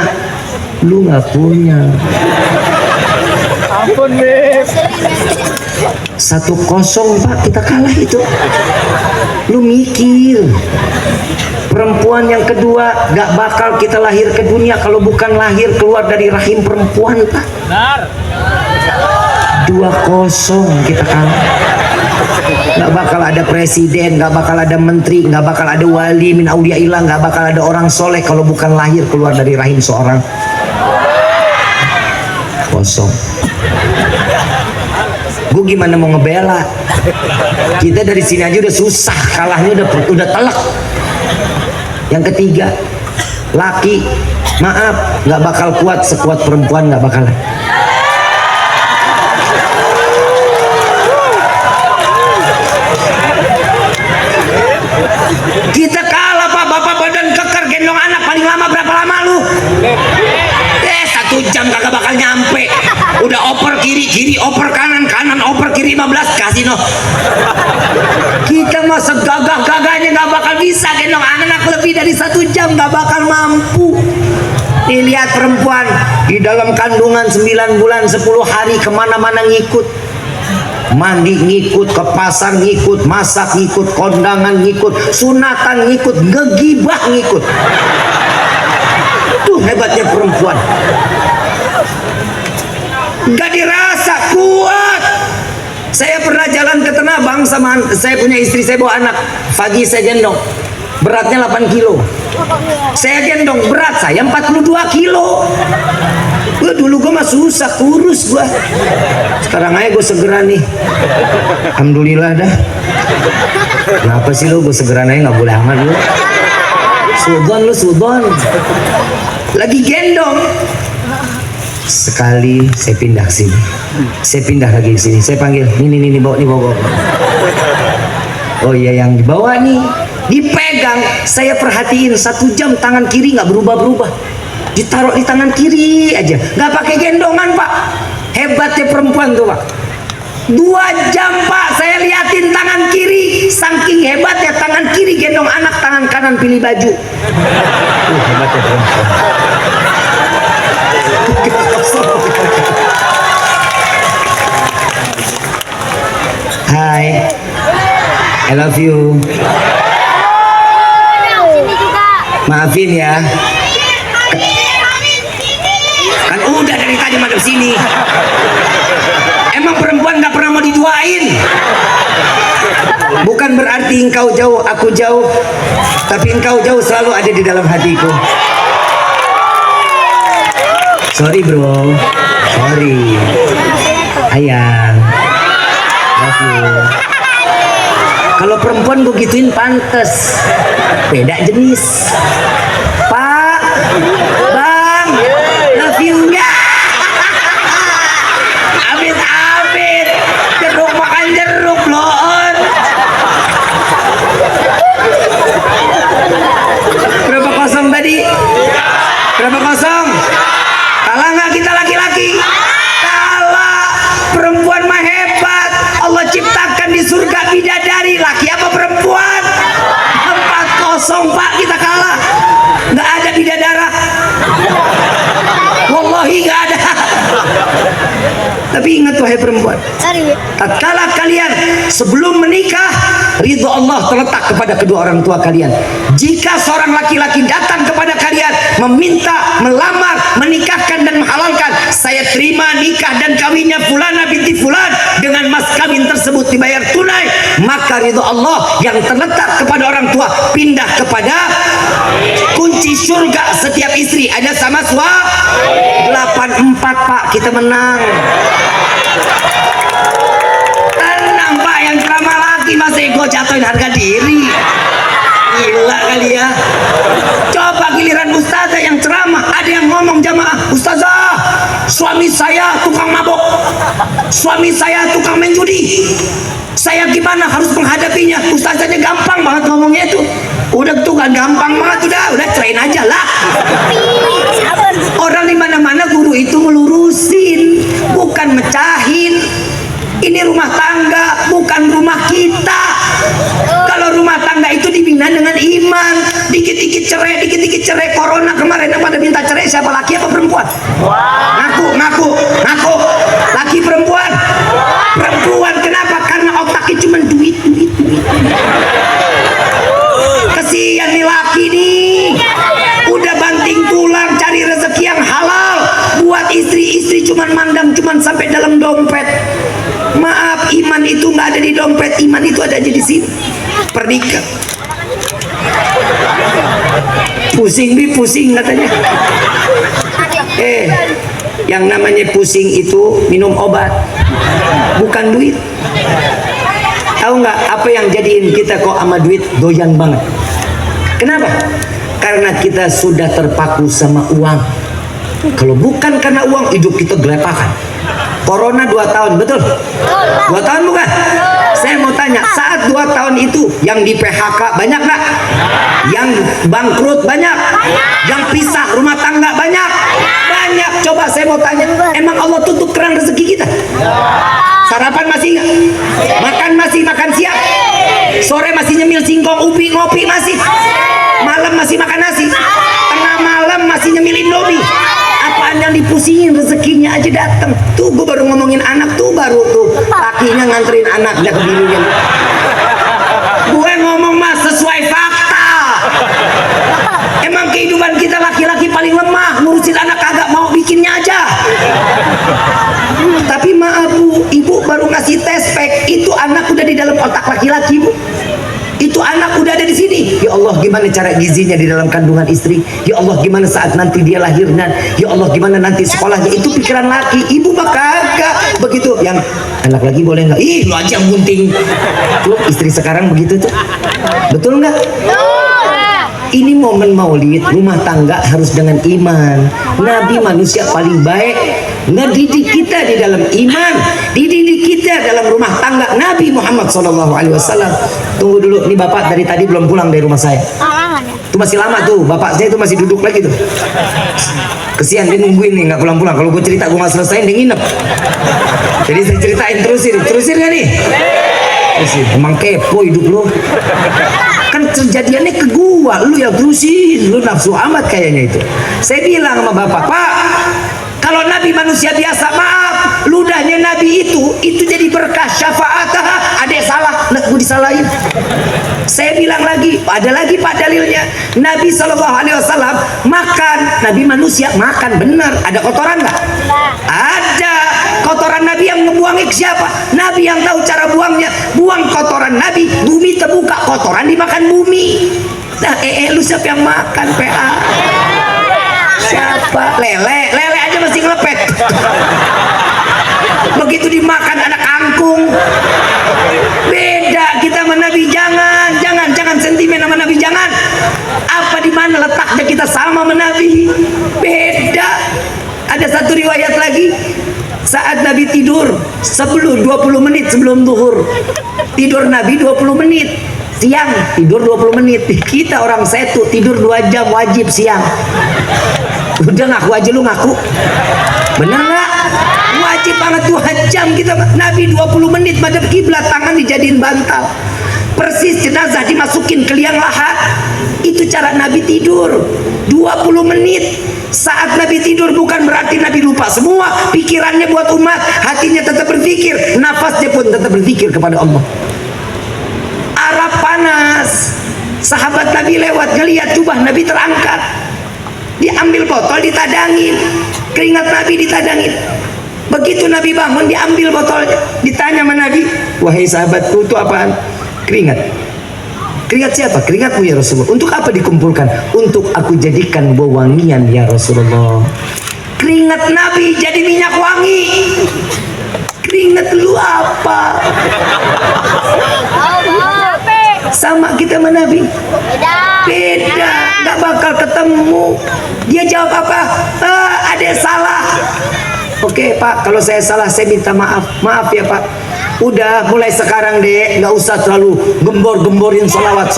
Lu nggak punya. Ampun Beb. 1-0 Pak, kita kalah itu. Lu mikir. Perempuan yang kedua gak bakal kita lahir ke dunia kalau bukan lahir keluar dari rahim perempuan Pak. Benar. 2-0 kita kalah. Gak bakal ada presiden, gak bakal ada menteri, gak bakal ada wali min auliyaillah, gak bakal ada orang soleh kalau bukan lahir keluar dari rahim seorang. Kosong. Gue gimana mau ngebela? Kita dari sini aja udah susah, kalahnya udah telak. Yang ketiga, laki, maaf, nggak bakal kuat sekuat perempuan, nggak bakalan. Kita kalah Pak, bapak badan keker gendong anak paling lama berapa lama lu? 1 jam kagak bakal nyampe. Udah oper kiri, kiri oper kanan, kanan oper kiri 15 kasih no. Kita mah segagah-gagahnya nggak bakal bisa gendong anak lebih dari 1 jam, nggak bakal mampu. Lihat perempuan di dalam kandungan 9 bulan 10 hari kemana-mana ngikut, mandi ngikut, ke pasar ngikut, masak ngikut, kondangan ngikut, sunatan ngikut, ngegibah ngikut. Tuh hebatnya perempuan, gak dirasa kuat. Saya pernah jalan ke Tanah Abang sama saya punya istri, saya bawa anak, pagi saya gendong, beratnya 8 kilo. Saya gendong, berat saya 42 kilo. Dulu gue mah susah, kurus gue. Sekarang aja gue segera nih. Alhamdulillah dah. Kenapa sih lu gue segera aja, nggak boleh amat lu. Sudon lu, sudon. Lagi gendong. Sekali saya pindah ke sini. Saya pindah lagi ke sini. Saya panggil, nih bawa, nih bawa. Oh iya, yang dibawa nih dipegang, saya perhatiin 1 jam tangan kiri nggak berubah-berubah, ditaruh di tangan kiri aja, nggak pakai gendongan Pak. Hebatnya perempuan tuh Pak. 2 jam Pak saya liatin tangan kiri, saking hebatnya tangan kiri gendong anak, tangan kanan pilih baju. Hebatnya perempuan. Hai, I love you. Maafin ya. Kan udah dari tadi madep sini. Emang perempuan gak pernah mau diduain? Bukan berarti engkau jauh, aku jauh, tapi engkau jauh selalu ada di dalam hatiku. Sorry bro, sorry. Ayang, love you. Kalau perempuan gue gituin pantes, beda jenis. Pak, bang, love you ya. Amit, jeruk makan jeruk loon. Berapa kosong tadi? Berapa kosong? Kalah nggak kita laki-laki? Kalah. Perempuan mah hebat. Allah ciptakan di surga bidadari. Laki apa perempuan? 4-0 Pak, kita kalah. Nggak ada bidadara. Wallahi nggak ada. Tapi ingat wahai perempuan, tatkala kalian sebelum menikah, ridho Allah terletak kepada kedua orang tua kalian. Jika seorang laki-laki datang kepada kalian meminta, melamar, menikahkan dan menghalalkan, saya terima nikah dan kawinnya fulana binti fulan dengan mas kawin tersebut dibayar tunai, maka ridho Allah yang terletak kepada orang tua pindah kepada kunci surga setiap istri ada sama suami. 8-4 Pak, kita menang. Tenang Pak, yang ceramah lagi masih ego jatuhin harga diri. Gila kali ya. Coba giliran ustazah yang ceramah, ada yang ngomong jamaah, ustazah, suami saya tukang mabok, suami saya tukang main judi, saya gimana harus menghadapinya? Ustazahnya gampang banget ngomongnya itu. Udah tuh kan gampang banget, udah cerain aja lah. Orang di mana-mana guru itu melurusin, bukan mecahin. Ini rumah tangga, bukan rumah kita. Kalau rumah tangga itu dibina dengan iman. Dikit-dikit cerai. Corona kemarin yang pada minta cerai siapa, laki apa perempuan? Ngaku. Laki perempuan? Perempuan. Kenapa? Karena otaknya cuma duit. Kasihan nih laki nih. Udah banting tulang cari rezeki yang halal. Buat istri cuman mandang, cuman sampai dalam dompet. Maaf, iman itu nggak ada di dompet, iman itu ada aja di sini. Pernikah. Pusing katanya. Yang namanya pusing itu minum obat, bukan duit. Tahu nggak apa yang jadiin kita kok sama duit doyan banget? Kenapa? Karena kita sudah terpaku sama uang. Kalau bukan karena uang, hidup kita gelepakan. Corona 2 tahun, betul? 2 tahun bukan? Saya mau tanya, saat 2 tahun itu yang di PHK banyak nggak? Yang bangkrut banyak? Yang pisah rumah tangga banyak? Banyak. Coba saya mau tanya, emang Allah tutup keran rezeki kita? Sarapan masih nggak? Makan masih makan siang? Sore masih nyemil singkong, ubi, ngopi masih? Malam masih makan nasi? Tengah malam masih nyemil Indomie? Apaan yang dipusingin, rezekinya aja datang. Tuh gue baru ngomongin anak tuh, baru tuh lakinya nganterin anaknya ke bininya. Gue ngomong mas sesuai fakta. Emang kehidupan kita laki-laki paling lemah, ngurusin anak kagak mau, bikinnya aja. Tapi maaf bu, ibu baru ngasih tes pack, itu anak udah di dalam otak laki-laki bu. Itu anak udah ada di sini. Ya Allah, gimana cara gizinya di dalam kandungan istri? Ya Allah, gimana saat nanti dia lahirnya? Ya Allah, gimana nanti sekolahnya? Itu pikiran laki. Ibu mah kagak begitu. Yang anak lagi boleh nggak? Ih, lu aja yang gunting. Tuh, istri sekarang begitu tuh. Betul nggak? Ini momen maulid, rumah tangga harus dengan iman. Nabi manusia paling baik, ngedidik kita di dalam iman, dididik kita dalam rumah tangga. Nabi Muhammad SAW. Tunggu dulu, nih bapak dari tadi belum pulang dari rumah saya. Itu masih lama tuh, bapak saya itu masih duduk lagi tuh. Kesian dia nungguin nih, nggak pulang-pulang. Kalau gue cerita gue nggak selesai, dia nginep. Jadi saya ceritain terusin nggak nih? Terusin, emang kepo hidup lo. Kan kejadiannya ke gua, lu yang terusin, lu nafsu amat kayaknya itu. Saya bilang sama bapak, Pak, kalau Nabi manusia biasa, maaf, ludahnya Nabi itu jadi berkah syafaat. Ada salah, gue disalahin. Saya bilang lagi, ada lagi pak dalilnya. Nabi SAW makan, Nabi manusia makan benar. Ada kotoran nggak? Ada. Kotoran Nabi yang ngebuangnya ke siapa? Nabi yang tahu cara buangnya. Buang kotoran Nabi, bumi terbuka, kotoran dimakan bumi. Nah, lu siapa yang makan PA? Siapa? Lele aja masih ngelepet. Begitu dimakan anak kangkung. Beda kita sama Nabi. Jangan sentimen sama Nabi, jangan. Apa di mana letaknya kita sama sama Nabi? Beda. Ada satu riwayat lagi. Saat Nabi tidur sebelum 20 menit sebelum zuhur. Tidur Nabi 20 menit. Siang tidur 20 menit. Kita orang setu tidur 2 jam wajib siang. Udah ngaku aja lu ngaku. Bener nggak? Wajib banget 2 jam kita. Nabi 20 menit madep kiblat, tangan dijadiin bantal. Persis jenazah dimasukin ke liang lahat. Itu cara Nabi tidur 20 menit. Saat Nabi tidur bukan berarti Nabi lupa semua. Pikirannya buat umat, hatinya tetap berpikir, nafasnya pun tetap berpikir kepada Allah. Arab panas, sahabat Nabi lewat ngelihat jubah Nabi terangkat, diambil botol ditadangin, keringat Nabi ditadangin. Begitu Nabi bangun diambil botolnya, ditanya sama Nabi, wahai sahabatku itu apaan? Keringat. Keringat siapa? Keringatmu ya Rasulullah. Untuk apa dikumpulkan? Untuk aku jadikan wewangian ya Rasulullah. Keringat Nabi jadi minyak wangi. Keringat lu apa? Sama kita sama Nabi. Beda. Gak bakal ketemu. Dia jawab apa? Ada salah. Oke Pak, kalau saya salah saya minta maaf. Maaf ya Pak. Udah mulai sekarang deh, nggak usah terlalu gembor-gemborin solawat.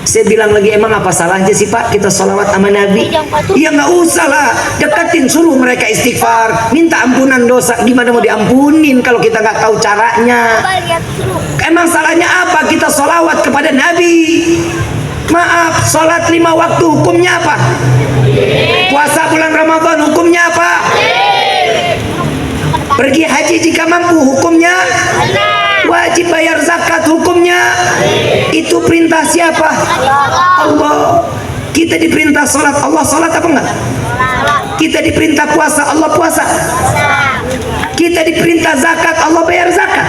Saya bilang lagi, emang apa salahnya sih Pak kita solawat sama Nabi? Ya nggak usah lah, deketin, suruh mereka istighfar, minta ampunan dosa. Gimana mau diampunin kalau kita nggak tahu caranya? Emang salahnya apa kita solawat kepada Nabi? Maaf, sholat 5 waktu hukumnya apa? Puasa bulan Ramadan hukumnya apa? Pergi haji jika mampu hukumnya, wajib bayar zakat hukumnya. Itu perintah siapa? Allah. Kita diperintah sholat, Allah sholat apa enggak? Kita diperintah puasa, Allah puasa. Kita diperintah zakat, Allah bayar zakat.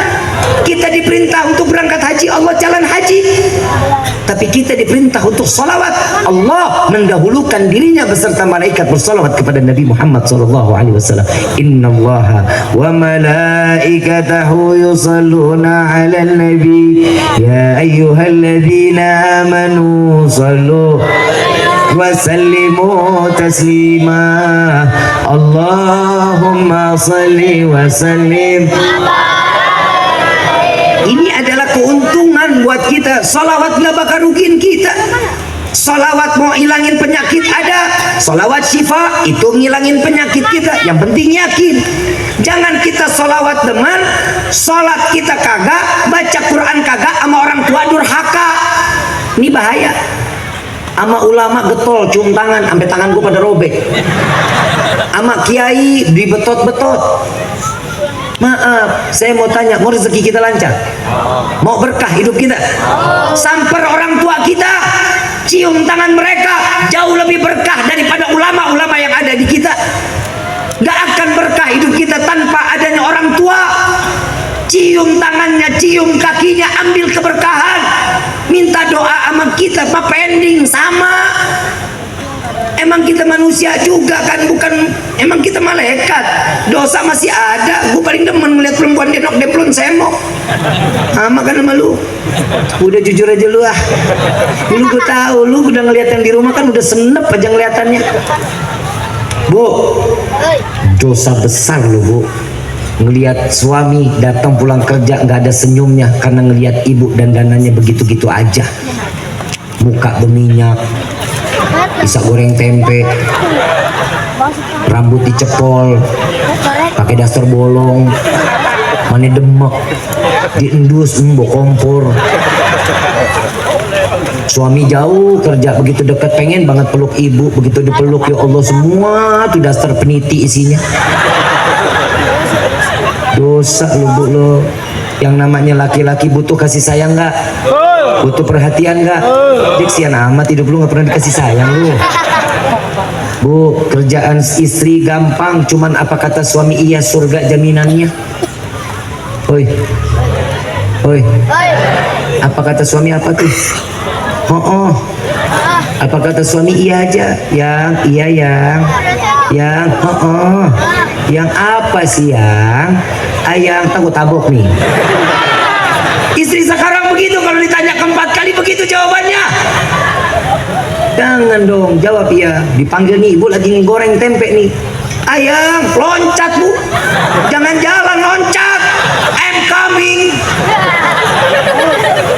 Kita diperintah untuk berangkat haji, Allah jalan haji. tapi kita diperintah untuk salawat. Allah mendahulukan dirinya beserta malaikat bersalawat kepada Nabi Muhammad sallallahu alaihi wasallam. Innallaha wa malaikatahu yusalluna 'alan nabi ya ayyuhalladzina amanu sallu wa sallimu taslima. Allahumma salli wa sallim. Ini adalah keuntungan buat kita. Salawat nggak bakal rugiin kita. Salawat mau hilangin penyakit ada. Salawat syifa itu ngilangin penyakit kita. Yang penting yakin. Jangan kita salawat demen, salat kita kagak, baca Quran kagak, sama orang tua durhaka. Ini bahaya. Sama ulama getol, cium tangan, sampai tangan gua pada robek. Sama kiai dibetot-betot. Maaf, saya mau tanya, mau rezeki kita lancar? Mau berkah hidup kita? Samper orang tua kita, cium tangan mereka, jauh lebih berkah daripada ulama-ulama yang ada di kita. Gak akan berkah hidup kita tanpa adanya orang tua. Cium tangannya, cium kakinya, ambil keberkahan. Minta doa sama kita, apa pending sama. Emang kita manusia juga kan, bukan emang kita malaikat. Dosa masih ada. Gue paling demen melihat perempuan denok deplon semok. Makan sama lu. Udah jujur aja lu ah. Lu gue tahu lu udah ngeliat yang di rumah kan udah senep aja ngeliatannya. Bu, dosa besar lu bu. Ngelihat suami datang pulang kerja nggak ada senyumnya karena ngelihat ibu dandanannya begitu-gitu aja. Muka berminyak, bisa goreng tempe, rambut dicepol, pakai daster bolong, mana demek, diendus, mbok kompor. Suami jauh kerja, begitu dekat pengen banget peluk ibu, begitu dipeluk ya Allah semua tuh daster peniti isinya. Dosa lu bu lo. Yang namanya laki-laki butuh kasih sayang nggak? Butuh perhatian nggak? Diksian amat hidup lu nggak pernah dikasih sayang lu. Bu, kerjaan istri gampang, cuman apa kata suami iya surga jaminannya. Oi, oi, apa kata suami apa tuh? Oh, apa kata suami iya aja, yang iya yang yang apa sih yang takut tabok nih. Istri sekarang begitu, kalau ditanya keempat kali begitu jawabannya. Jangan dong, jawab ya. Dipanggil nih, ibu lagi ngegoreng tempe nih. Ayang, loncat bu. Jangan jalan, loncat. I'm coming.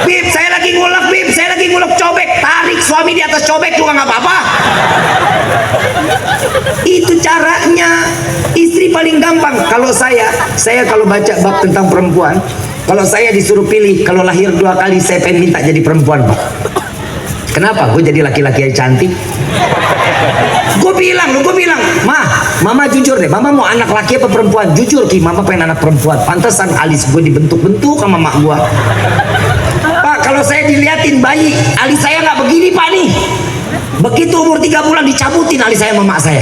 Bib, saya lagi ngulek bib, saya lagi ngulek cobek. Tarik suami di atas cobek juga nggak apa-apa. Itu caranya. Istri paling gampang. Kalau saya kalau baca bab tentang perempuan, kalau saya disuruh pilih, kalau lahir 2 kali saya pengen minta jadi perempuan, Pak. Kenapa? Gue jadi laki-laki yang cantik. Gue bilang, mama jujur deh, mama mau anak laki apa perempuan? Jujur Ki, mama pengen anak perempuan. Pantesan alis gue dibentuk-bentuk sama mak gue. Pak, kalau saya diliatin bayi, alis saya nggak begini Pak nih. Begitu umur 3 bulan dicabutin alis saya sama mak saya.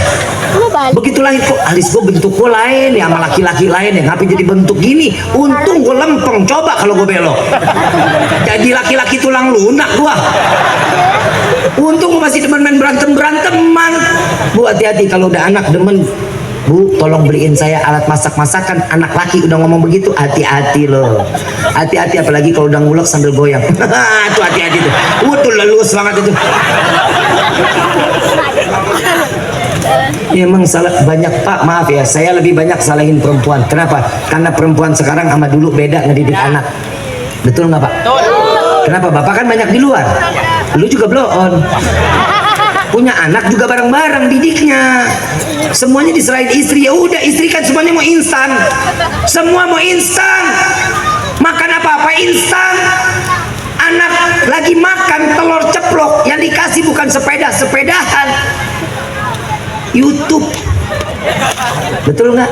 Begitu lahir kok alis gue bentuk gue lain ya sama laki-laki lain ya, ngapain jadi bentuk gini? Untung gue lempeng, coba kalau gue belok jadi laki-laki tulang lunak gue. Untung gue masih demen main berantem-beranteman. Bu, hati-hati kalau udah anak demen. Bu, tolong beliin saya alat masak-masakan. Anak laki udah ngomong begitu, hati-hati loh. Hati-hati, apalagi kalau udah ngulek sambil goyang. Tuh hati-hati tuh. Tuh lelus banget itu. Ya, emang salah banyak Pak, maaf ya, saya lebih banyak salahin perempuan. Kenapa? Karena perempuan sekarang sama dulu beda ngedidik anak. Betul nggak Pak? Kenapa? Bapak kan banyak di luar. Lu juga blow on. Punya anak juga bareng-bareng didiknya. Semuanya diserahin istri. Ya udah, istri kan semuanya mau instan. Semua mau instan. Makan apa-apa instan. Anak lagi makan telur ceplok, yang dikasih bukan sepedahan. YouTube. Betul nggak?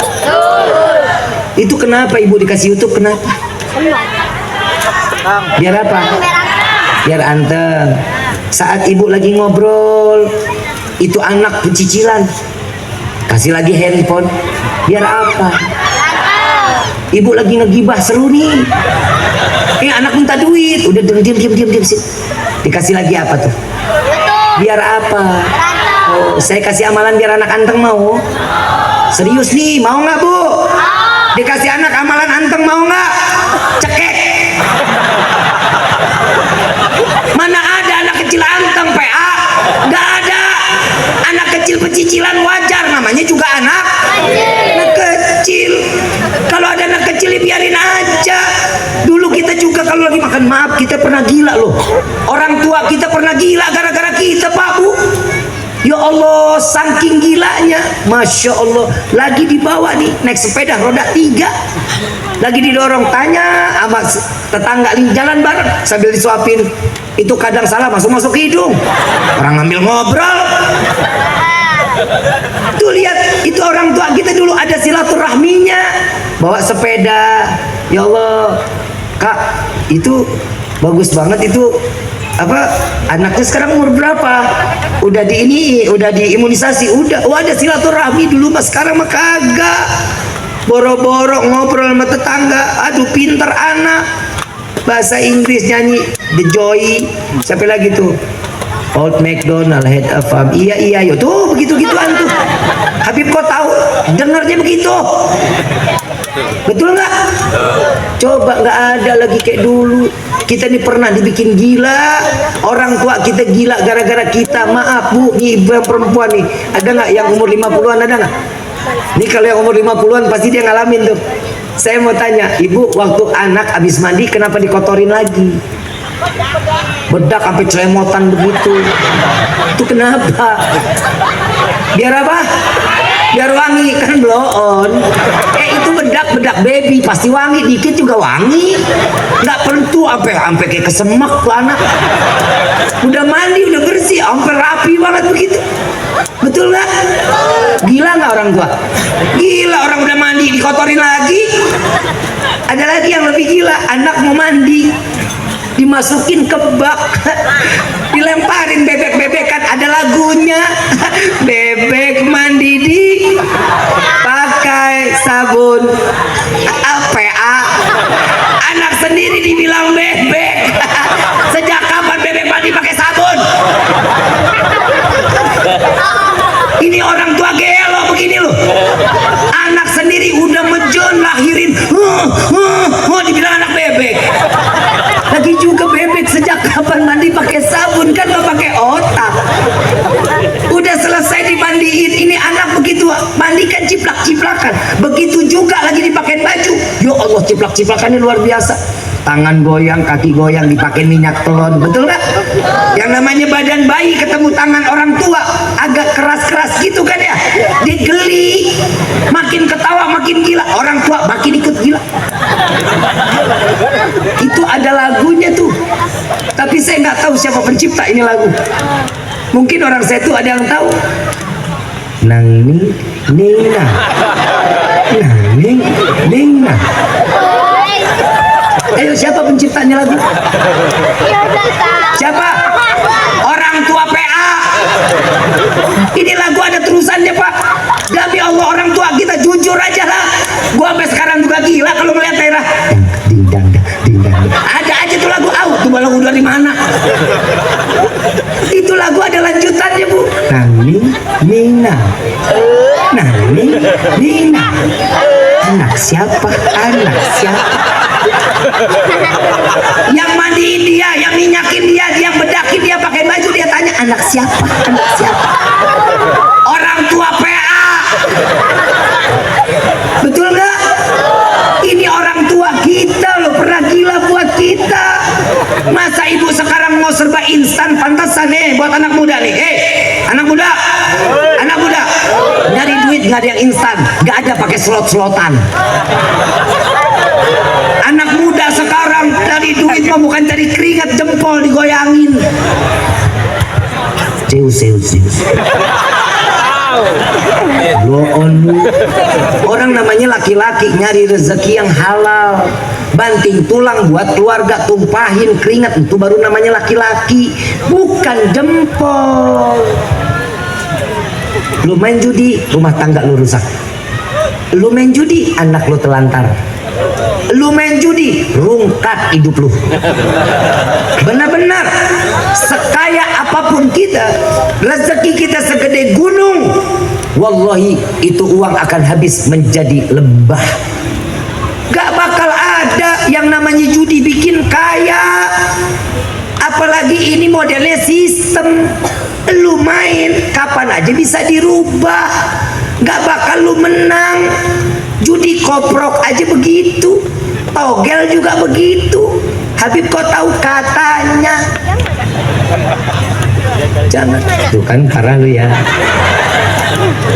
Itu kenapa ibu dikasih YouTube? Kenapa? Biar apa? Biar anteng. Saat ibu lagi ngobrol, itu anak pecicilan, kasih lagi handphone. Biar apa? Ibu lagi ngegibah seru nih, Ini anak minta duit, udah diam sih. Dikasih lagi apa tuh? Biar apa? Oh, saya kasih amalan biar anak anteng mau. Serius nih, mau nggak Bu? Dikasih anak amalan anteng mau nggak? Cekek. Mana ada anak kecil anteng PA? Nggak ada. Anak kecil pecicilan wajar, namanya juga anak kecil. Kalau ada anak kecil biarin aja. Dulu kita juga kalau lagi makan, maaf, kita pernah gila loh. Orang tua kita pernah gila gara-gara kita Pak Bu. Ya Allah, saking gilanya, Masya Allah. Lagi dibawa nih, naik sepeda roda 3, lagi didorong, tanya sama tetangga nih, jalan bareng sambil disuapin. Itu kadang salah masuk hidung, orang ngambil ngobrol. Tuh lihat, itu orang tua kita dulu ada silaturahminya, bawa sepeda. Ya Allah Kak, itu bagus banget itu. Apa anaknya sekarang umur berapa? Udah diimunisasi, udah. Oh, ada silaturahmi dulu mas, sekarang mah kagak. Boro-boro ngobrol sama tetangga. Aduh pinter anak, bahasa Inggris nyanyi The Joy. Siapa lagi tuh? Old MacDonald had a farm. Iya yo tuh begitu-gituan tuh. Habib kok tahu dengarnya begitu? Betul nggak? Coba nggak ada lagi kayak dulu. Kita ini pernah dibikin gila, orang tua kita gila gara-gara kita. Maaf Bu, ibu yang perempuan nih, ada nggak yang umur 50-an, ada nggak? Nih kalau yang umur 50-an pasti dia ngalamin tuh. Saya mau tanya, Ibu waktu anak habis mandi kenapa dikotorin lagi? Bedak sampai celemotan begitu. Itu kenapa? Biar apa? Biar wangi, kan blow on. Itu bedak baby pasti wangi, dikit juga wangi. Nggak perlu tuh sampai kayak kesemak tuh anak. Udah mandi udah bersih, sampai rapi banget begitu. Betul nggak? Gila nggak orang tua? Gila, orang udah mandi dikotorin lagi. Ada lagi yang lebih gila, anak mau mandi dimasukin ke bak, dilemparin bebek-bebekan, ada lagunya. Bebek mandi di pakai sabun PA, anak sendiri dibilang bebek. Sejak kapan bebek mandi pakai sabun? Ini orang tua gelo begini loh, anak sendiri udah mejon lahirin, dibilang anak bebek. Lagi juga bebek sejak kapan mandi pakai sabun, kan gak pakai otak. Udah selesai dimandiin, ini anak begitu mandi kan ciplak-ciplakan. Begitu juga lagi dipakai baju, ya Allah ciplak-ciplakannya luar biasa. Tangan goyang, kaki goyang, dipakai minyak telon, betul gak? Yang namanya badan bayi ketemu tangan orang tua agak keras-keras gitu kan ya, digeli, makin ketawa makin gila, orang tua makin ikut gila. Itu ada lagunya tuh, tapi saya nggak tahu siapa pencipta ini lagu. Mungkin orang saya tuh ada yang tahu. Nang Nina, Nang Nina. Ayo siapa penciptanya lagu? Siapa? Orang tua PA. Ini lagu ada terusannya Pak. Demi Allah orang tua kita jujur aja lah. Gua sampai sekarang juga gila kalau melihat daerah. Ada aja tuh lagu, tuh lagu dari mana? Itu lagu ada lanjutannya Bu. Nani Nina, Nani Nina. Anak siapa? Anak siapa? Yang mandiin dia, yang minyakin dia, yang bedakin dia pakai baju, dia tanya anak siapa? Anak siapa? Orang tua PA. Betul nggak? Ini orang tua kita loh, pernah gila buat kita. Masa ibu sekarang mau serba instan, pantasan buat anak muda nih. Anak muda, nyari duit nggak ada yang instan, nggak ada pakai slot-slotan. Anak muda sekarang dari duit mah bukan dari keringat jempol digoyangin. Zeus. Orang namanya laki-laki nyari rezeki yang halal, banting tulang buat keluarga, tumpahin keringat, itu baru namanya laki-laki, bukan jempol. Lu main judi, rumah tangga lu rusak. Lu main judi, anak lu telantar. lu main judi, rungkat hidup lu. Benar-benar sekaya apapun kita, rezeki kita segede gunung, wallahi itu uang akan habis menjadi lembah. Gak bakal ada yang namanya judi bikin kaya. Apalagi ini modelnya sistem, lu main kapan aja bisa dirubah, gak bakal lu menang. Judi koprok aja begitu, togel juga begitu. Habib kau tahu katanya jangan, tuh kan parah lu ya,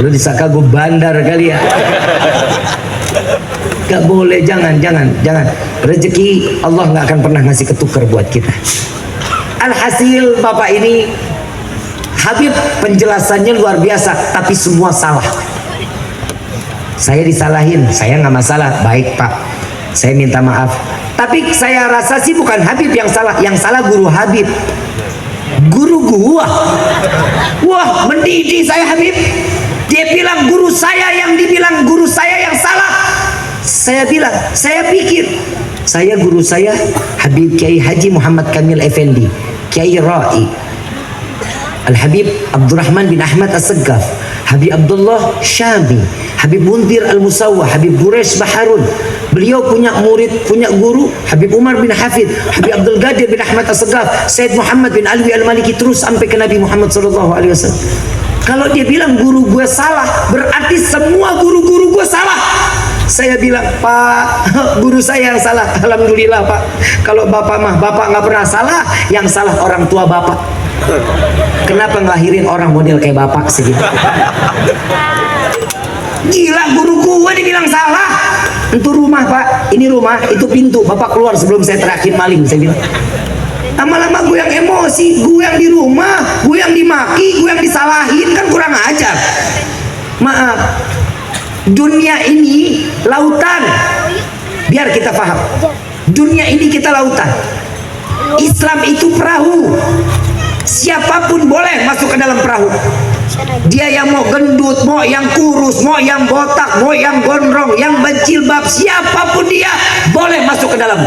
lu disangka gue bandar kali ya. Gak boleh, jangan. Rezeki Allah gak akan pernah ngasih ketukar buat kita. Alhasil bapak ini Habib penjelasannya luar biasa, tapi semua salah. Saya disalahin, saya nggak masalah, baik pak, saya minta maaf. Tapi saya rasa sih bukan Habib yang salah guru Habib, guru gua. Wah, mendidik saya Habib. Dia bilang guru saya yang dibilang guru saya yang salah. Saya bilang, saya pikir, saya guru saya Habib Kiai Haji Muhammad Kamil Effendi, Kiai Ra'i, Al-Habib Abdurrahman bin Ahmad As-Saggaf, Habib Abdullah Syami, Habib Mundir Al-Musawwah, Habib Quraish Baharun. Beliau punya murid, punya guru Habib Umar bin Hafid, Habib Abdul Qadir bin Ahmad As-Saggaf, Said Muhammad bin Alwi Al-Maliki, terus sampai ke Nabi Muhammad SAW. Kalau dia bilang guru gue salah, berarti semua guru-guru gue salah. Saya bilang, Pak, guru saya yang salah. Alhamdulillah Pak, kalau bapak mah, bapak nggak pernah salah, yang salah orang tua bapak. Kenapa ngelahirin orang model kayak bapak segitu? Gila, guru gua dibilang salah. Itu rumah pak, ini rumah, itu pintu. Bapak keluar sebelum saya terakhir maling, saya bilang. Lama-lama gue yang emosi, gue yang di rumah, gue yang dimaki, gue yang disalahin, kan kurang ajar. Maaf, dunia ini lautan. Biar kita paham, dunia ini kita lautan. Islam itu perahu. Siapapun boleh masuk ke dalam perahu. Dia yang mau gendut, mau yang kurus, mau yang botak, mau yang gondrong, yang berjilbab, siapapun dia boleh masuk ke dalam.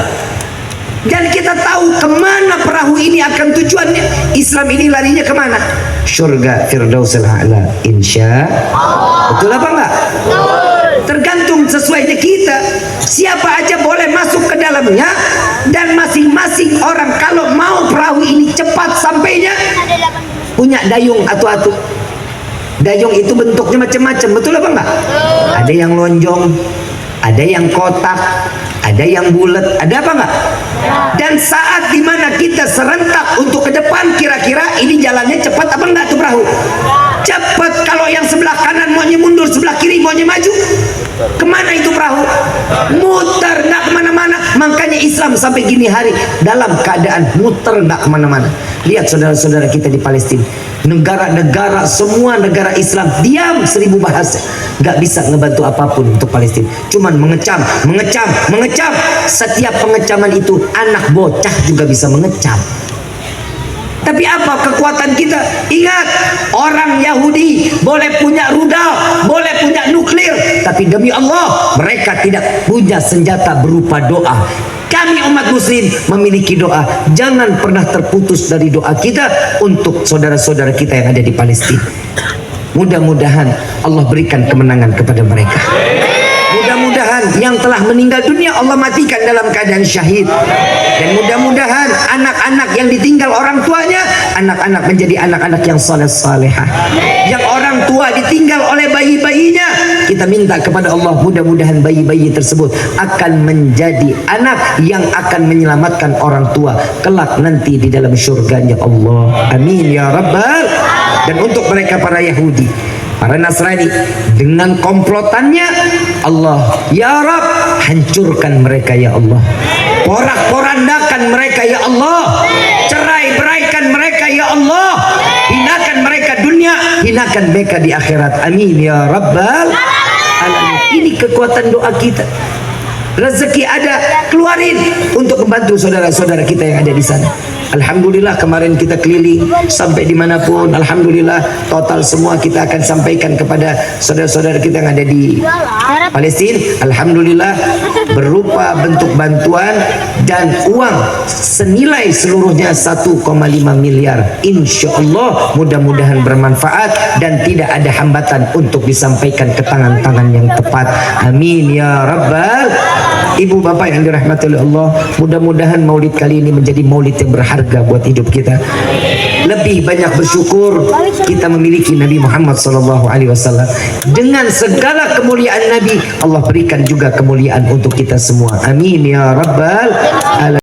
Dan kita tahu kemana perahu ini akan tujuannya. Islam ini larinya kemana? Surga Firdausil A'la, insya Allah. Betul apa enggak? Tergantung sesuainya kita. Siapa aja boleh masuk ke dalamnya. Dan masing-masing orang kalau mau perahu ini cepat sampainya, punya dayung atu-atu. Dayung itu bentuknya macam-macam, betul apa enggak? Ada yang lonjong, ada yang kotak, ada yang bulat, ada apa enggak? Dan saat dimana kita serentak untuk ke depan, kira-kira ini jalannya cepat apa enggak tuh perahu? Cepat. Kalau yang sebelah kanan maunya mundur, sebelah kiri maunya maju, kemana itu perahu? Muter, enggak kemana-mana. Makanya Islam sampai gini hari dalam keadaan muter, enggak kemana-mana. Lihat saudara-saudara kita di Palestina, negara-negara, semua negara Islam diam 1000 bahasa, nggak bisa ngebantu apapun untuk Palestina, cuman mengecam. Setiap pengecaman itu anak bocah juga bisa mengecam. Tapi apa kekuatan kita? Ingat, orang Yahudi boleh punya rudal, boleh punya nuklir, tapi demi Allah mereka tidak punya senjata berupa doa. Kami umat muslim memiliki doa. Jangan pernah terputus dari doa kita untuk saudara-saudara kita yang ada di Palestina. Mudah-mudahan Allah berikan kemenangan kepada mereka. Mudah-mudahan yang telah meninggal dunia Allah matikan dalam keadaan syahid. Dan mudah-mudahan anak-anak yang ditinggal orang tuanya, anak-anak menjadi anak-anak yang saleh-salehah. Yang orang tua ditinggal oleh bayi-bayinya, kita minta kepada Allah mudah-mudahan bayi-bayi tersebut akan menjadi anak yang akan menyelamatkan orang tua kelak nanti di dalam syurganya Allah. Amin ya Rabbal. Dan untuk mereka para Yahudi, para Nasrani, dengan komplotannya, Allah, ya Rabb, hancurkan mereka ya Allah, porak-porandakan mereka ya Allah, cerai-beraikan mereka ya Allah, hinakan mereka dunia, hinakan mereka di akhirat. Amin ya Rabbal alamin. Ini kekuatan doa kita. Rezeki ada, keluarin untuk membantu saudara-saudara kita yang ada di sana. Alhamdulillah kemarin kita keliling sampai dimanapun. Alhamdulillah total semua kita akan sampaikan kepada saudara-saudara kita yang ada di Palestina. Alhamdulillah berupa bentuk bantuan dan uang senilai seluruhnya 1,5 miliar. Insya Allah mudah-mudahan bermanfaat dan tidak ada hambatan untuk disampaikan ke tangan-tangan yang tepat. Amin ya rabbal. Ibu bapak yang dirahmati oleh Allah, mudah-mudahan maulid kali ini menjadi maulid yang berharga buat hidup kita. Lebih banyak bersyukur kita memiliki Nabi Muhammad SAW. Dengan segala kemuliaan Nabi, Allah berikan juga kemuliaan untuk kita semua. Amin ya rabbal alamin.